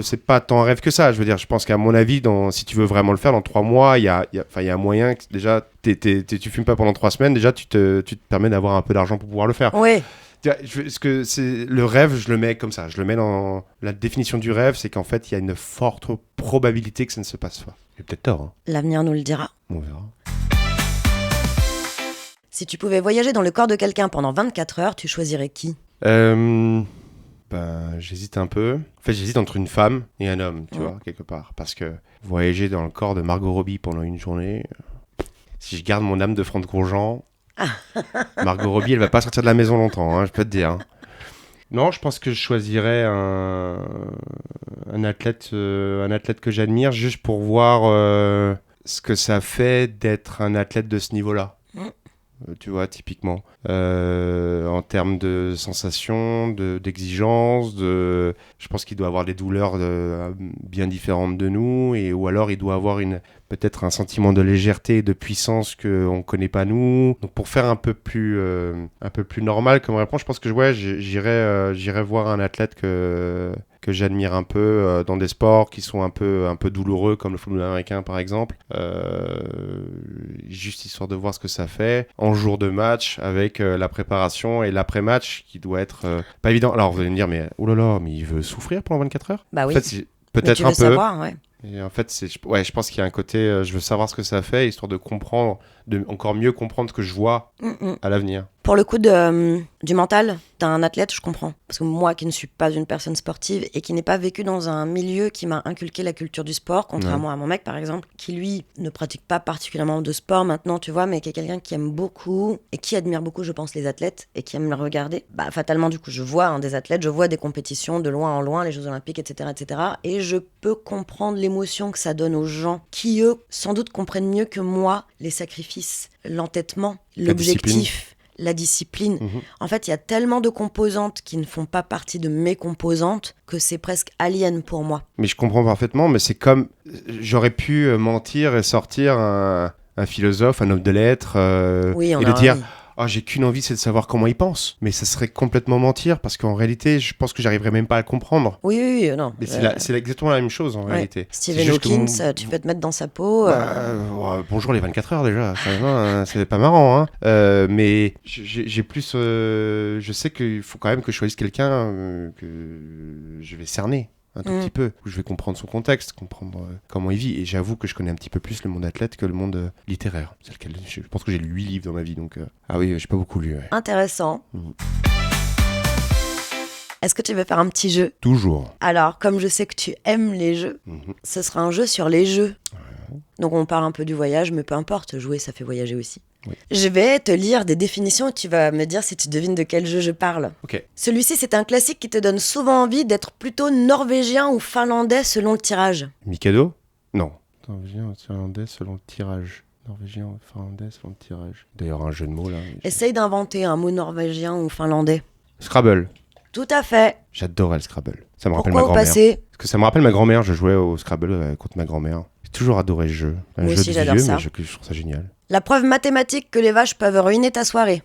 c'est pas tant un rêve que ça. Je veux dire, je pense qu'à mon avis, si tu veux vraiment le faire, dans 3 mois, il y a un moyen que déjà, tu fumes pas pendant 3 semaines, déjà, tu te permets d'avoir un peu d'argent pour pouvoir le faire. Oui. Le rêve, je le mets comme ça. Je le mets dans la définition du rêve, c'est qu'en fait, il y a une forte probabilité que ça ne se passe pas. J'ai peut-être tort. Hein. L'avenir nous le dira. On verra. Si tu pouvais voyager dans le corps de quelqu'un pendant 24 heures, tu choisirais qui ? J'hésite un peu. En fait, j'hésite entre une femme et un homme, tu vois, quelque part. Parce que voyager dans le corps de Margot Robbie pendant une journée, si je garde mon âme de Franck Grosjean, Margot Robbie, elle va pas sortir de la maison longtemps, hein, je peux te dire. Hein. Non, je pense que je choisirais un athlète que j'admire juste pour voir ce que ça fait d'être un athlète de ce niveau-là. Tu vois, typiquement. En termes de sensations, d'exigence, je pense qu'il doit avoir des douleurs bien différentes de nous, ou alors il doit avoir peut-être un sentiment de légèreté et de puissance qu'on ne connaît pas nous. Donc pour faire un peu plus normal comme réponse, je pense que j'irais voir un athlète que j'admire un peu dans des sports qui sont un peu douloureux, comme le football américain par exemple, juste histoire de voir ce que ça fait en jour de match avec la préparation et l'après-match qui doit être pas évident. Alors vous allez me dire, mais oh là là, mais il veut souffrir pendant 24 heures ? Bah oui. En fait, peut-être un peu. Savoir, ouais. Et en fait, je pense qu'il y a un côté, je veux savoir ce que ça fait, histoire de comprendre, de encore mieux comprendre ce que je vois à l'avenir. Pour le coup du mental d'un athlète, je comprends. Parce que moi qui ne suis pas une personne sportive et qui n'ai pas vécu dans un milieu qui m'a inculqué la culture du sport, contrairement à mon mec par exemple, qui lui ne pratique pas particulièrement de sport maintenant, tu vois, mais qui est quelqu'un qui aime beaucoup et qui admire beaucoup, je pense, les athlètes et qui aime le regarder. Bah fatalement, du coup, je vois des athlètes, je vois des compétitions de loin en loin, les Jeux Olympiques, etc., etc. Et je peux comprendre l'émotion que ça donne aux gens qui, eux, sans doute comprennent mieux que moi les sacrifices, l'entêtement, l'objectif. La discipline. En fait, il y a tellement de composantes qui ne font pas partie de mes composantes que c'est presque alien pour moi. Mais je comprends parfaitement, mais c'est comme... J'aurais pu mentir et sortir un philosophe, un homme de lettres, et de dire... Oh, j'ai qu'une envie, c'est de savoir comment il pense. Mais ça serait complètement mentir, parce qu'en réalité, je pense que j'arriverais même pas à le comprendre. Oui, non. Mais c'est exactement la même chose, en réalité. Stephen Hawking, tu peux te mettre dans sa peau. Bonjour les 24 heures, déjà. C'est pas marrant, hein. Mais j'ai plus... je sais qu'il faut quand même que je choisisse quelqu'un que je vais cerner. Un tout petit peu, où je vais comprendre son contexte, comprendre comment il vit. Et j'avoue que je connais un petit peu plus le monde athlète que le monde littéraire. Je pense que j'ai lu 8 livres dans ma vie, donc... Ah oui, j'ai pas beaucoup lu. Ouais. Intéressant. Est-ce que tu veux faire un petit jeu ? Toujours. Alors, comme je sais que tu aimes les jeux, ce sera un jeu sur les jeux. Donc on parle un peu du voyage, mais peu importe, jouer ça fait voyager aussi. Oui. Je vais te lire des définitions et tu vas me dire si tu devines de quel jeu je parle. Ok. Celui-ci, c'est un classique qui te donne souvent envie d'être plutôt norvégien ou finlandais selon le tirage. Mikado ? Non. Norvégien ou finlandais selon le tirage. Norvégien ou finlandais selon le tirage. D'ailleurs, un jeu de mots là. Essaye d'inventer un mot norvégien ou finlandais. Scrabble. Tout à fait. J'adorais le Scrabble. Ça me rappelle Pourquoi ma au grand-mère. passé? Parce que ça me rappelle ma grand-mère. Je jouais au Scrabble contre ma grand-mère. J'ai toujours adoré ce jeu. Un Moi jeu aussi, de j'adore vieux, ça. mais je trouve ça génial. La preuve mathématique que les vaches peuvent ruiner ta soirée.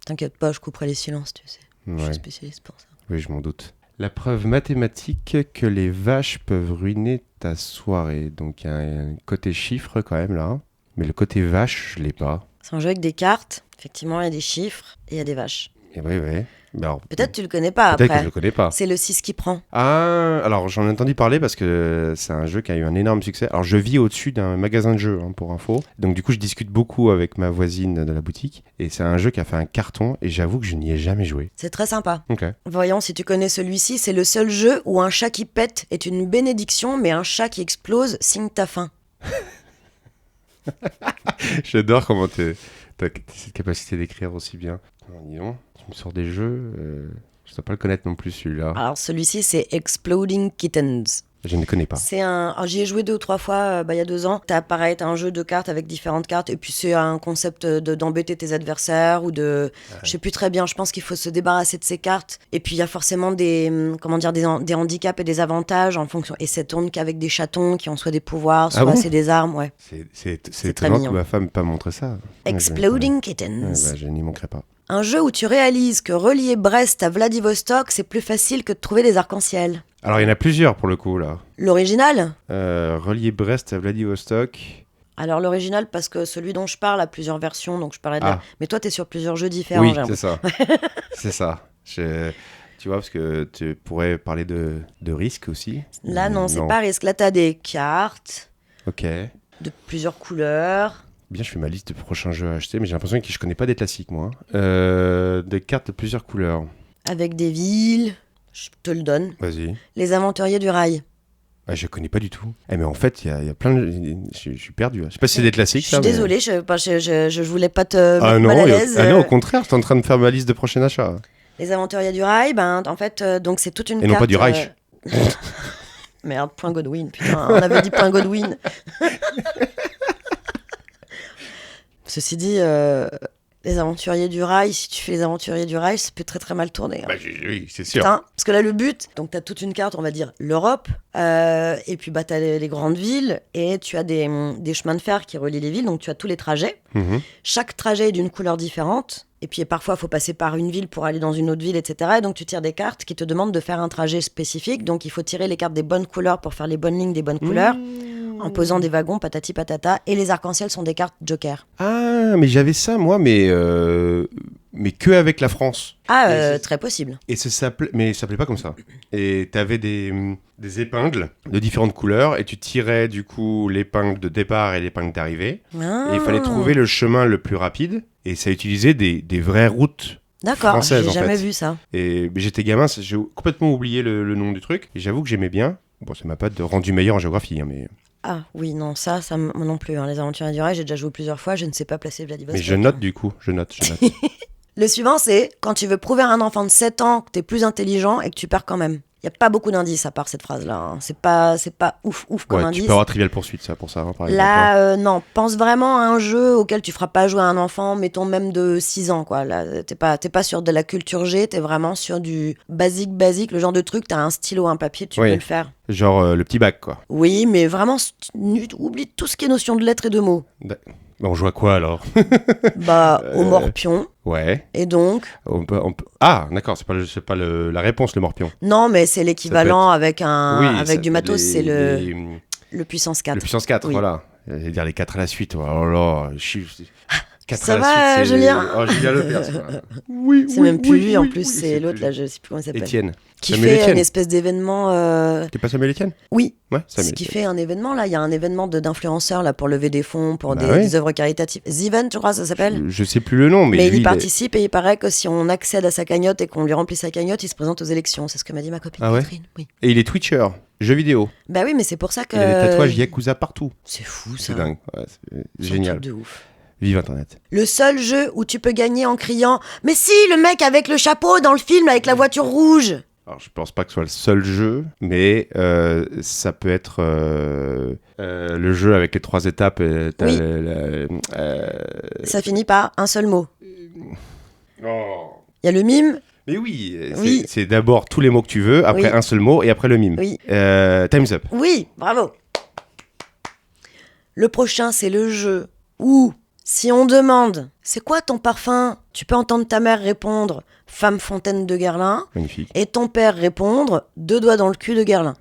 T'inquiète pas, je couperai les silences, tu sais. Je Ouais. suis spécialiste pour ça. Oui, je m'en doute. La preuve mathématique que les vaches peuvent ruiner ta soirée. Donc, il y a un côté chiffre quand même là. Mais le côté vache, je l'ai pas. C'est un jeu avec des cartes. Effectivement, il y a des chiffres et il y a des vaches. Et oui. Mais alors, Peut-être tu le connais pas peut-être que je après. le connais pas. C'est le 6 qui prend. Ah, alors j'en ai entendu parler parce que c'est un jeu qui a eu un énorme succès. Alors je vis au-dessus d'un magasin de jeux, pour info. Donc du coup je discute beaucoup avec ma voisine de la boutique. Et c'est un jeu qui a fait un carton et j'avoue que je n'y ai jamais joué. C'est très sympa. Ok. Voyons si tu connais celui-ci. C'est le seul jeu où un chat qui pète est une bénédiction, mais un chat qui explose signe ta fin. J'adore comment t'as cette capacité d'écrire aussi bien. Alors, dis donc, tu me sors des jeux, je ne dois pas le connaître non plus celui-là. Alors celui-ci, c'est Exploding Kittens. Je ne connais pas. C'est alors, j'y ai joué 2 ou 3 fois il y a 2 ans. T'as pareil, t'as un jeu de cartes avec différentes cartes et puis c'est un concept d'embêter tes adversaires ou de... Je sais plus très bien, je pense qu'il faut se débarrasser de ces cartes. Et puis il y a forcément des handicaps et des avantages en fonction... Et ça tourne qu'avec des chatons qui ont soit des pouvoirs, soit bon c'est des armes, ouais. C'est très étonnant mignon. que ma femme m'ait pas montré ça. Exploding Ouais, Kittens. je n'y manquerai pas. Un jeu où tu réalises que relier Brest à Vladivostok, c'est plus facile que de trouver des arcs-en-ciel. Alors il y en a plusieurs pour le coup là. L'original ? Relier Brest à Vladivostok. Alors l'original parce que celui dont je parle a plusieurs versions, donc je parlais de Ah. Mais toi t'es sur plusieurs jeux différents. Oui, j'ai c'est l'impression. ça. C'est ça. Tu vois, parce que tu pourrais parler de risque aussi. Là non, c'est pas risque. Là t'as des cartes Ok. de plusieurs couleurs. Bien, je fais ma liste de prochains jeux à acheter, mais j'ai l'impression que je connais pas des classiques, moi. Des cartes de plusieurs couleurs. Avec des villes, je te le donne. Vas-y. Les Aventuriers du Rail. Ah, je connais pas du tout. Mais en fait, il y a plein de... Je suis perdu. Je sais pas si c'est des Je classiques, suis ça. désolée, je voulais pas te Ah mettre non, mal à l'aise. non, au contraire, je suis en train de faire ma liste de prochains achats. Les Aventuriers du Rail, en fait, donc c'est toute une Et non carte... pas du Reich. Merde, point Godwin, putain, on avait dit point Godwin. Ceci dit, les Aventuriers du Rail, si tu fais les Aventuriers du Rail, ça peut très très mal tourner. Hein. Oui, c'est sûr. Putain, parce que là, le but, donc tu as toute une carte, on va dire l'Europe, et puis tu as les grandes villes, et tu as des chemins de fer qui relient les villes, donc tu as tous les trajets. Mhm. Chaque trajet est d'une couleur différente, et puis parfois, il faut passer par une ville pour aller dans une autre ville, etc. Et donc tu tires des cartes qui te demandent de faire un trajet spécifique, donc il faut tirer les cartes des bonnes couleurs pour faire les bonnes lignes des bonnes couleurs, en posant des wagons, patati patata, et les arcs-en-ciel sont des cartes joker. Ah, mais j'avais ça, moi, mais que avec la France. Très possible. Et ça s'appelait pas comme ça. Et t'avais des épingles de différentes couleurs et tu tirais du coup l'épingle de départ et l'épingle d'arrivée. Ah. Et il fallait trouver le chemin le plus rapide. Et ça utilisait des vraies routes. D'accord, Française, j'ai en jamais fait. vu ça. Et mais j'étais gamin, j'ai complètement oublié le nom du truc. Et j'avoue que j'aimais bien. Bon, ça m'a pas rendu meilleur en géographie, hein, mais Ah oui, non, ça moi non plus. Hein. Les Aventuriers du Rail, j'ai déjà joué plusieurs fois, je ne sais pas placer Vladivostok. je note du coup. Je note. Le suivant, c'est quand tu veux prouver à un enfant de 7 ans que tu es plus intelligent et que tu perds quand même. Il n'y a pas beaucoup d'indices à part cette phrase-là. Hein. C'est pas ouf comme Ouais, indice. tu peux avoir Trivial Poursuite, ça, pour ça, hein, par exemple. Là, non, pense vraiment à un jeu auquel tu feras pas jouer un enfant, mettons même de 6 ans, quoi. Là, t'es pas sur de la culture G, t'es vraiment sur du basique, le genre de truc, t'as un stylo, un papier, tu Oui. peux le faire. Genre le petit bac, quoi. Oui, mais vraiment, oublie tout ce qui est notion de lettres et de mots. Bah, on joue à quoi alors? Au morpion, Ouais. et donc... Ah, d'accord, c'est pas la réponse, le morpion. Non, mais c'est l'équivalent avec Oui, du matos, c'est les- le puissance 4. Le puissance 4, Oui. voilà. J'allais dire les 4 à la suite. Oh là là, 4 Ça à la va, suite, c'est... Julien Oh, Julien Lepers, quoi. Oui, C'est même plus lui, en plus, c'est l'autre, là, je sais plus comment il s'appelle. Étienne. Qui Samuel fait Etienne. une espèce d'événement... T'es pas Samuel Etienne? Oui, Ouais, Samuel qui Etienne. fait un événement, là, il y a un événement d'influenceurs, là, pour lever des fonds, pour Bah oui. des œuvres caritatives. The Event, je crois, ça s'appelle. Je sais plus le nom, mais Mais lui, il y participe et il paraît que si on accède à sa cagnotte et qu'on lui remplit sa cagnotte, il se présente aux élections. C'est ce que m'a dit ma copine Ah ouais Catherine. Oui. Et il est Twitcher, jeux vidéo. Bah oui, mais c'est pour ça que... Il a des tatouages Yakuza partout. C'est fou, ça. C'est dingue. Ouais, c'est C'est un génial. truc de ouf. Vive Internet. Le seul jeu où tu peux gagner en criant « Mais si, le mec avec le chapeau dans le film avec la voiture rouge !» Alors, je pense pas que ce soit le seul jeu, mais ça peut être le jeu avec les 3 étapes. T'as Oui. Ça finit par un seul mot. Oh. Il y a le mime. Mais oui, Oui. c'est d'abord tous les mots que tu veux, après Oui. un seul mot et après le mime. Oui. Time's up. Oui, bravo. Le prochain, c'est le jeu où, si on demande « C'est quoi ton parfum ?» Tu peux entendre ta mère répondre « Femme fontaine de Guerlain » Magnifique. et ton père répondre « Deux doigts dans le cul de Guerlain ».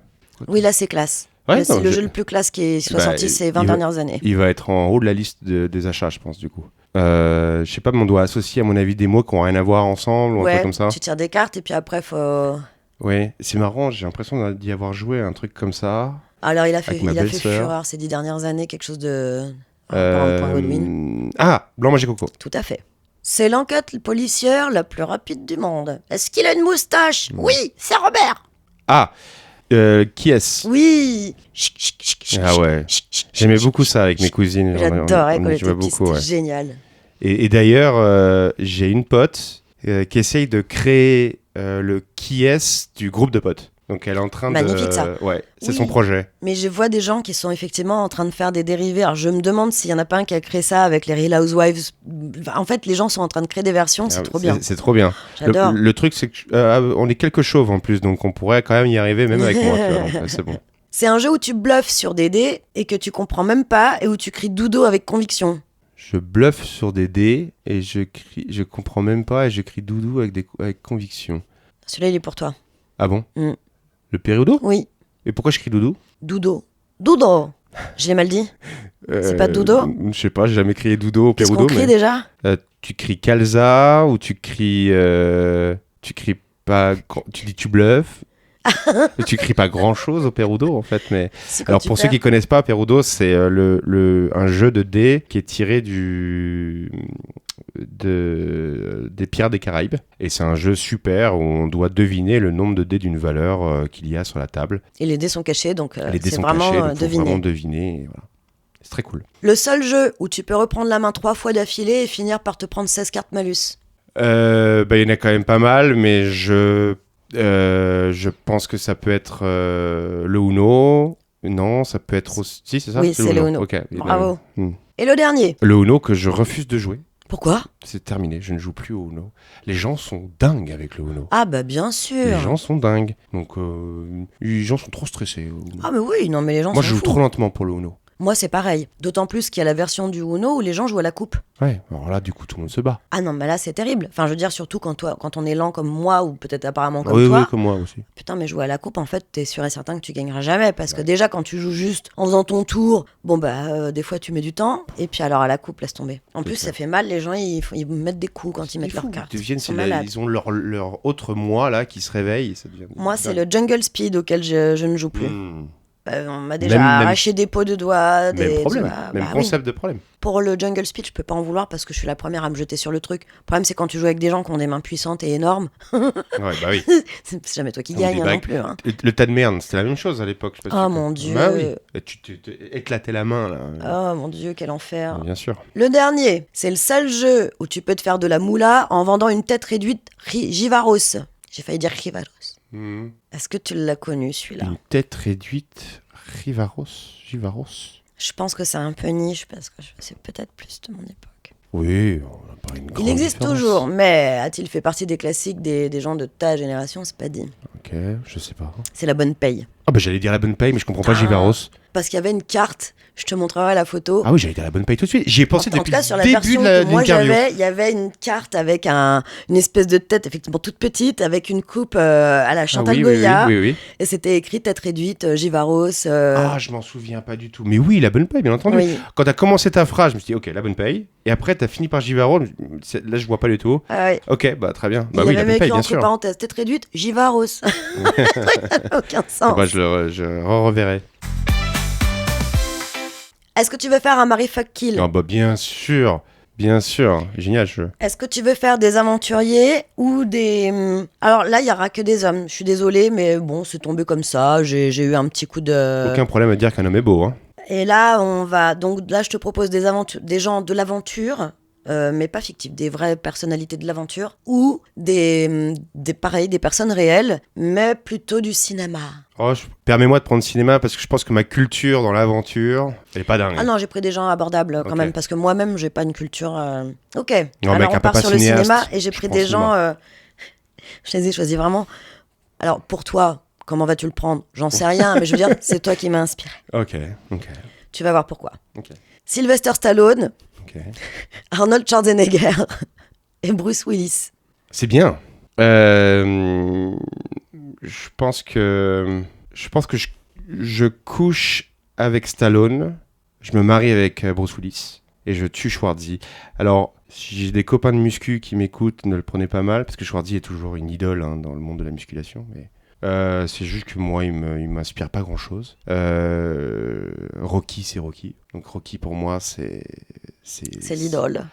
Oui, là, c'est classe. Ouais, Là, c'est non, le jeu le plus classe qui soit sorti ces 20 dernières années. Il va être en haut de la liste des achats, je pense, du coup. Je sais pas, mais on doit associer, à mon avis, des mots qui n'ont rien à voir ensemble ou un truc comme ça. Tu tires des cartes et puis après, faut... Ouais, c'est marrant, j'ai l'impression d'y avoir joué un truc comme ça. Alors, il a fait ma belle-sœur. fureur ces 10 dernières années, quelque chose de... par un point Godwin. Ah, Blanc, Magic Coco. Tout à fait. C'est l'enquête policière la plus rapide du monde. Est-ce qu'il a une moustache ? Oui, c'est Robert. Ah, qui est-ce ? Oui. Ah ouais, j'aimais beaucoup ça avec mes cousines. J'adorais quand on y j'étais jouait petite, beaucoup, c'était ouais. génial. Et d'ailleurs, j'ai une pote qui essaye de créer le qui est du groupe de potes. Donc elle est en train Magnifique, de... ça. Ouais, c'est Oui. son projet. Mais je vois des gens qui sont effectivement en train de faire des dérivés. Alors je me demande s'il y en a pas un qui a créé ça avec les Real Housewives. En fait, les gens sont en train de créer des versions, c'est trop bien. C'est trop bien. J'adore. Le truc, c'est que on est quelques chauves en plus, donc on pourrait quand même y arriver, même avec moi. Tu vois, donc, c'est bon. C'est un jeu où tu bluffes sur des dés et que tu comprends même pas et où tu cries dodo avec conviction. Je bluffe sur des dés et je comprends même pas et je crie doudou avec conviction. Celui-là, il est pour toi. Ah bon? Mm. Le Pérudo? Oui, Et pourquoi je crie doudou? Doudou. Doudou. Je l'ai mal dit. C'est pas Doudou? Je sais pas, j'ai jamais crié doudou au Qu'est-ce Pérudo. qu'on crie déjà? Tu cries Calza ou tu cries pas, tu dis tu bluffes. Tu cries pas grand chose au Perudo en fait, mais C'est quand alors tu pour ceux perds. qui connaissent pas, Perudo c'est un jeu de dés qui est tiré des Pirates des Caraïbes et c'est un jeu super où on doit deviner le nombre de dés d'une valeur qu'il y a sur la table. Et les dés sont cachés, donc Les dés c'est sont vraiment cachés, donc faut deviner. vraiment deviner. Et voilà. C'est très cool. Le seul jeu où tu peux reprendre la main 3 fois d'affilée et finir par te prendre 16 cartes malus. Il y en a quand même pas mal, mais je pense que ça peut être le Uno. Non, ça peut être aussi... Si, c'est ça? Oui, c'est le Uno. Ok. Bravo. Hmm. Et le dernier. Le Uno que je refuse de jouer. Pourquoi? C'est terminé, je ne joue plus au Uno. Les gens sont dingues avec le Uno. Ah bah bien sûr. Les gens sont dingues. Donc, les gens sont trop stressés au Uno. Ah mais oui, non mais les gens Moi, sont je joue fous. trop lentement pour le Uno. Moi c'est pareil. D'autant plus qu'il y a la version du Uno où les gens jouent à la coupe. Ouais, alors là, du coup, tout le monde se bat. Ah non, mais là c'est terrible. Enfin, je veux dire, surtout quand on est lent comme moi, ou peut-être apparemment comme Oui, toi. oui, comme moi aussi. Putain, mais jouer à la coupe, en fait, t'es sûr et certain que tu gagneras jamais. Parce que déjà, quand tu joues juste en faisant ton tour, bon bah, des fois tu mets du temps. Et puis alors à la coupe, laisse tomber. En plus, ça. ça fait mal, les gens, ils mettent des coups quand ils mettent leurs cartes. Ils sont malades. ils ont leur autre moi là qui se réveille. Et ça devient Moi, c'est le Jungle Speed auquel je ne joue plus. Hmm. On m'a déjà Même- arraché des peaux de doigts. Même problème, tu vois, même bah oui. concept de problème. Pour le Jungle Speed, je peux pas en vouloir parce que je suis la première à me jeter sur le truc. Le problème, c'est quand tu joues avec des gens qui ont des mains puissantes et énormes. Ouais, bah oui. C'est jamais toi qui Ou gagne des non bagues. plus. Hein. Le tas de merde, c'était la même chose à l'époque. je sais pas si Oh tu mon peux- Dieu. Bah oui. Et tu éclatais la main là. Oh mon Dieu, quel enfer. Bien sûr. Le dernier, c'est le seul jeu où tu peux te faire de la moula en vendant une tête réduite Givaros. J'ai failli dire Givaros. Mhm. Est-ce que tu l'as connu celui-là? Une tête réduite, Givaros. Je pense que c'est un peu niche parce que c'est peut-être plus de mon époque. Oui, on n'a pas une grande Il existe différence. toujours, mais a-t-il fait partie des classiques des gens de ta génération? C'est pas dit. Ok, je sais pas. C'est la bonne paye. Ah bah j'allais dire la bonne paye, mais je comprends pas Ah. Givaros. Parce qu'il y avait une carte, je te montrerai la photo. Ah oui, j'allais dire la bonne paye tout de suite. J'y ai pensé En tout depuis cas, sur la le début version de que moi l'interview. j'avais, il y avait une carte avec une espèce de tête, effectivement toute petite, avec une coupe à la Chantal Ah oui, Goya. oui. Et c'était écrit tête réduite, Givaros. Ah, je m'en souviens pas du tout. Mais oui, la bonne paye, bien entendu. oui. Quand t'as commencé ta phrase, je me suis dit, ok, la bonne paye. Et après, t'as fini par Givaros. Là, je vois pas du tout. Ah ouais. Ok, bah très bien. Il Bah y oui, la avait bonne écrit paye, bien entre sûr. parenthèses, tête réduite, Givaros. Ça n'a aucun sens. Bah, je reverrai. Est-ce que tu veux faire un Marie Fuck Kill? Ah bah bien sûr. Génial, je... Est-ce que tu veux faire des aventuriers ou des... Alors là, il y aura que des hommes. Je suis désolée, mais bon, c'est tombé comme ça. J'ai eu un petit coup de... Aucun problème à dire qu'un homme est beau, hein. Et là, on va... Donc là, je te propose des gens de l'aventure mais pas fictives, des vraies personnalités de l'aventure ou des personnes réelles, mais plutôt du cinéma. Permets-moi de prendre cinéma parce que je pense que ma culture dans l'aventure, elle est pas dingue. Ah non, j'ai pris des gens abordables quand même, parce que moi-même, j'ai pas une culture... Ok, Non, alors on part sur le cinéaste, cinéma et j'ai pris des gens... je les ai choisis vraiment... Alors pour toi, comment vas-tu le prendre ? J'en sais rien, mais je veux dire, c'est toi qui m'as inspiré. Ok. Tu vas voir pourquoi. Okay. Sylvester Stallone, Okay. Arnold Schwarzenegger et Bruce Willis. C'est bien. Je pense que je couche avec Stallone, je me marie avec Bruce Willis et je tue Schwarzy. Alors, si j'ai des copains de muscu qui m'écoutent, ne le prenez pas mal parce que Schwarzy est toujours une idole dans le monde de la musculation. Mais c'est juste que moi, il m'inspire pas grand-chose. Rocky, c'est Rocky. Donc Rocky, pour moi, c'est l'idole.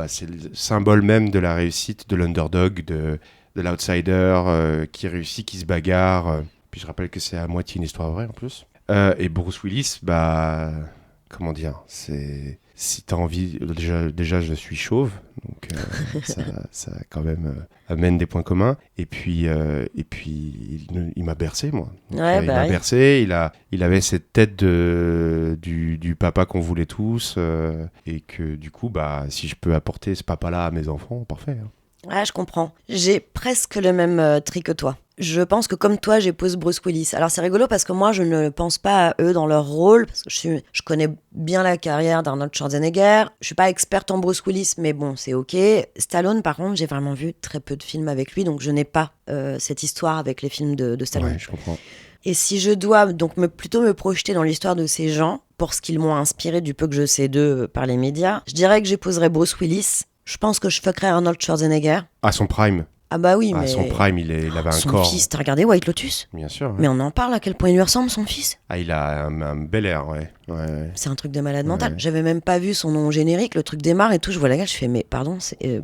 C'est le symbole même de la réussite, de l'underdog, de l'outsider qui réussit, qui se bagarre. Puis je rappelle que c'est à moitié une histoire vraie en plus. Et Bruce Willis, comment dire, si t'as envie, déjà je suis chauve, donc ça quand même amène des points communs. Et puis il m'a bercé, moi. Donc, il m'a bercé, il avait cette tête du papa qu'on voulait tous, et que du coup, si je peux apporter ce papa-là à mes enfants, parfait. Hein. Ouais, je comprends. J'ai presque le même tri que toi. Je pense que comme toi, j'épouse Bruce Willis. Alors c'est rigolo parce que moi, je ne pense pas à eux dans leur rôle, parce que je connais bien la carrière d'Arnold Schwarzenegger. Je suis pas experte en Bruce Willis, mais bon, c'est ok. Stallone, par contre, j'ai vraiment vu très peu de films avec lui, donc je n'ai pas cette histoire avec les films de Stallone. Ouais, je comprends. Et si je dois donc plutôt me projeter dans l'histoire de ces gens, pour ce qu'ils m'ont inspiré du peu que je sais d'eux par les médias, je dirais que j'épouserais Bruce Willis. Je pense que je fuckerais Arnold Schwarzenegger. À son prime. Ah bah oui, mais... À son prime, il avait un corps... Son fils, t'as regardé White Lotus ? Bien sûr. Ouais. Mais on en parle, à quel point il lui ressemble, son fils ? Ah, il a un bel air, ouais. C'est un truc de malade mental. J'avais même pas vu son nom générique, le truc démarre et tout, je vois la gars, je fais, mais pardon, c'est...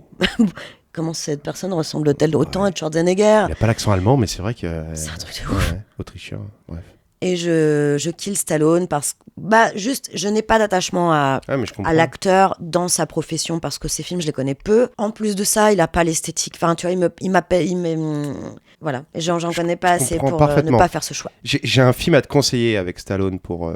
Comment cette personne ressemble-t-elle autant à Schwarzenegger ? Il a pas l'accent allemand, mais c'est vrai que... C'est un truc de ouf. Autrichien, bref. Et je kill Stallone parce que, juste, je n'ai pas d'attachement à l'acteur dans sa profession parce que ses films, je les connais peu. En plus de ça, il a pas l'esthétique. Enfin, tu vois, voilà. Et j'en connais pas assez pour ne pas faire ce choix. J'ai un film à te conseiller avec Stallone pour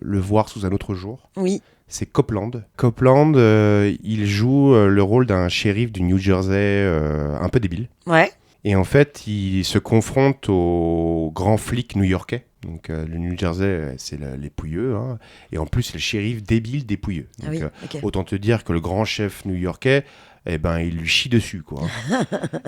le voir sous un autre jour. Oui. C'est Copland. Copland, il joue le rôle d'un shérif du New Jersey un peu débile. Ouais. Et en fait, il se confronte aux grands flics new-yorkais. Donc, le New Jersey, c'est les pouilleux. Hein. Et en plus, c'est le shérif débile des pouilleux. Donc, autant te dire que le grand chef new-yorkais, il lui chie dessus, quoi.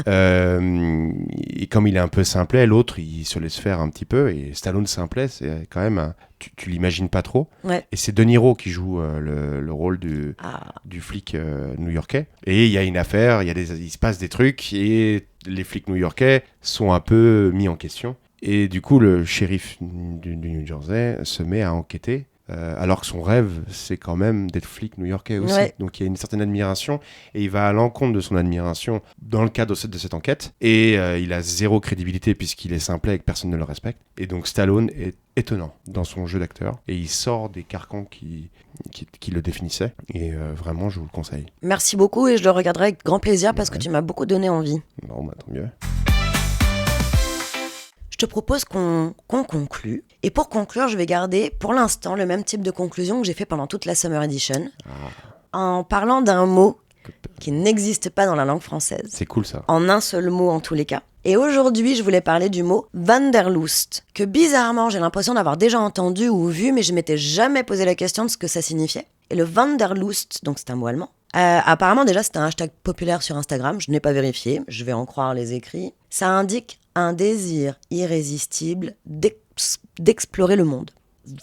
Et comme il est un peu simplet, l'autre, il se laisse faire un petit peu. Et Stallone simplet, c'est quand même... Tu l'imagines pas trop. Ouais. Et c'est De Niro qui joue le rôle du flic new-yorkais. Et il y a une affaire, il se passe des trucs, et les flics new-yorkais sont un peu mis en question. Et du coup, le shérif du New Jersey se met à enquêter, alors que son rêve, c'est quand même d'être flic new-yorkais aussi. Ouais. Donc il y a une certaine admiration, et il va à l'encontre de son admiration dans le cadre de cette enquête. Et il a zéro crédibilité puisqu'il est simplet et que personne ne le respecte. Et donc Stallone est étonnant dans son jeu d'acteur, et il sort des carcans qui le définissaient. Et vraiment, je vous le conseille. Merci beaucoup, et je le regarderai avec grand plaisir parce que tu m'as beaucoup donné envie. Bon, tant mieux. Je te propose qu'on conclue. Et pour conclure, je vais garder pour l'instant le même type de conclusion que j'ai fait pendant toute la Summer Edition, en parlant d'un mot qui n'existe pas dans la langue française. C'est cool ça. En un seul mot en tous les cas. Et aujourd'hui, je voulais parler du mot Wanderlust, que bizarrement, j'ai l'impression d'avoir déjà entendu ou vu, mais je m'étais jamais posé la question de ce que ça signifiait. Et le Wanderlust, donc c'est un mot allemand, apparemment déjà c'est un hashtag populaire sur Instagram, je n'ai pas vérifié, je vais en croire les écrits. Ça indique un désir irrésistible d'explorer le monde.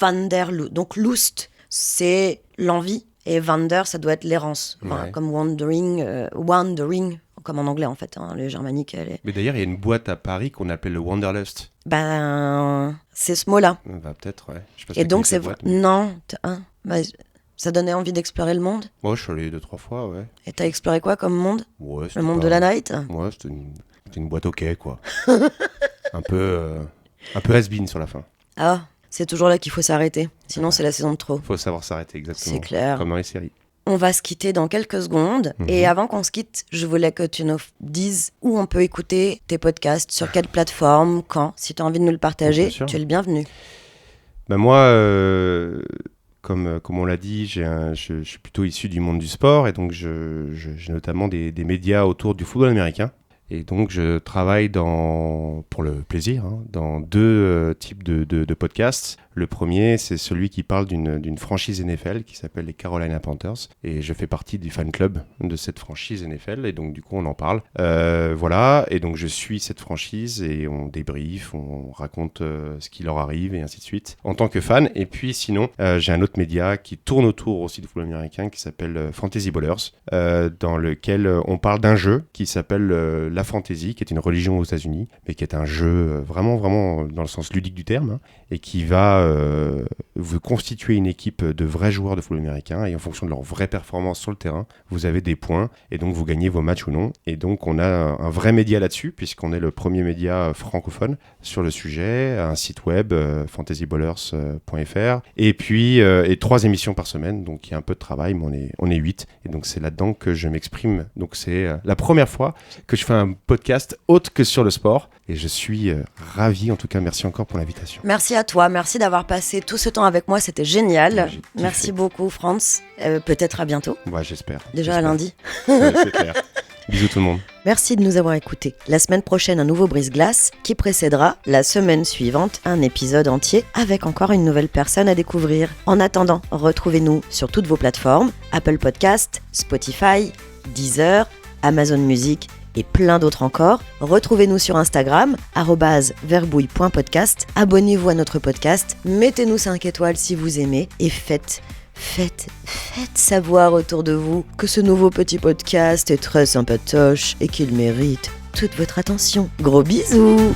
Wanderlust. Donc Lust, c'est l'envie, et Wander, ça doit être l'errance. Enfin, comme wandering, comme en anglais en fait, hein, les germaniques. Mais d'ailleurs, il y a une boîte à Paris qu'on appelle le Wanderlust. C'est ce mot-là. Peut-être, ouais. Je sais pas et donc c'est... boîte, Non, ça donnait envie d'explorer le monde. Moi, je suis allé 2-3 fois, ouais. Et t'as exploré quoi comme monde ? Le monde de la night ? Ouais, c'était une boîte ok, quoi. un peu has-been sur la fin. Ah, c'est toujours là qu'il faut s'arrêter. Sinon, c'est la saison de trop. Faut savoir s'arrêter, exactement. C'est clair. Comme dans les séries. On va se quitter dans quelques secondes. Et avant qu'on se quitte, je voulais que tu nous dises où on peut écouter tes podcasts, sur quelle plateforme, quand. Si tu as envie de nous le partager, tu es le bienvenu. Ben moi, comme on l'a dit, je suis plutôt issu du monde du sport et donc j'ai notamment des médias autour du football américain. Et donc, je travaille pour le plaisir, dans deux types de podcasts. Le premier, c'est celui qui parle d'une franchise NFL qui s'appelle les Carolina Panthers. Et je fais partie du fan club de cette franchise NFL. Et donc, du coup, on en parle. Voilà. Et donc, je suis cette franchise et on débriefe, on raconte ce qui leur arrive et ainsi de suite en tant que fan. Et puis, sinon, j'ai un autre média qui tourne autour aussi du football américain qui s'appelle Fantasy Ballers, dans lequel on parle d'un jeu qui s'appelle la fantasy, qui est une religion aux États-Unis, mais qui est un jeu vraiment, vraiment dans le sens ludique du terme, et qui va vous constituer une équipe de vrais joueurs de football américain, et en fonction de leur vraie performance sur le terrain, vous avez des points, et donc vous gagnez vos matchs ou non. Et donc on a un vrai média là-dessus, puisqu'on est le premier média francophone sur le sujet, un site web, fantasyballers.fr, et puis 3 émissions par semaine, donc il y a un peu de travail, mais on est 8, et donc c'est là-dedans que je m'exprime. Donc c'est la première fois que je fais un podcast autre que sur le sport, et je suis ravi. En tout cas, merci encore pour l'invitation. Merci à toi, merci d'avoir passé tout ce temps avec moi, c'était génial. Merci beaucoup, Franz. Peut-être à bientôt. Ouais, j'espère. Déjà à lundi. C'est clair. Bisous tout le monde. Merci de nous avoir écoutés. La semaine prochaine, un nouveau brise-glace qui précédera la semaine suivante, un épisode entier avec encore une nouvelle personne à découvrir. En attendant, retrouvez-nous sur toutes vos plateformes, Apple Podcast, Spotify, Deezer, Amazon Music et plein d'autres encore. Retrouvez-nous sur Instagram, @verbouille.podcast. Abonnez-vous à notre podcast, mettez-nous 5 étoiles si vous aimez et faites savoir autour de vous que ce nouveau petit podcast est très sympatoche et qu'il mérite toute votre attention. Gros bisous!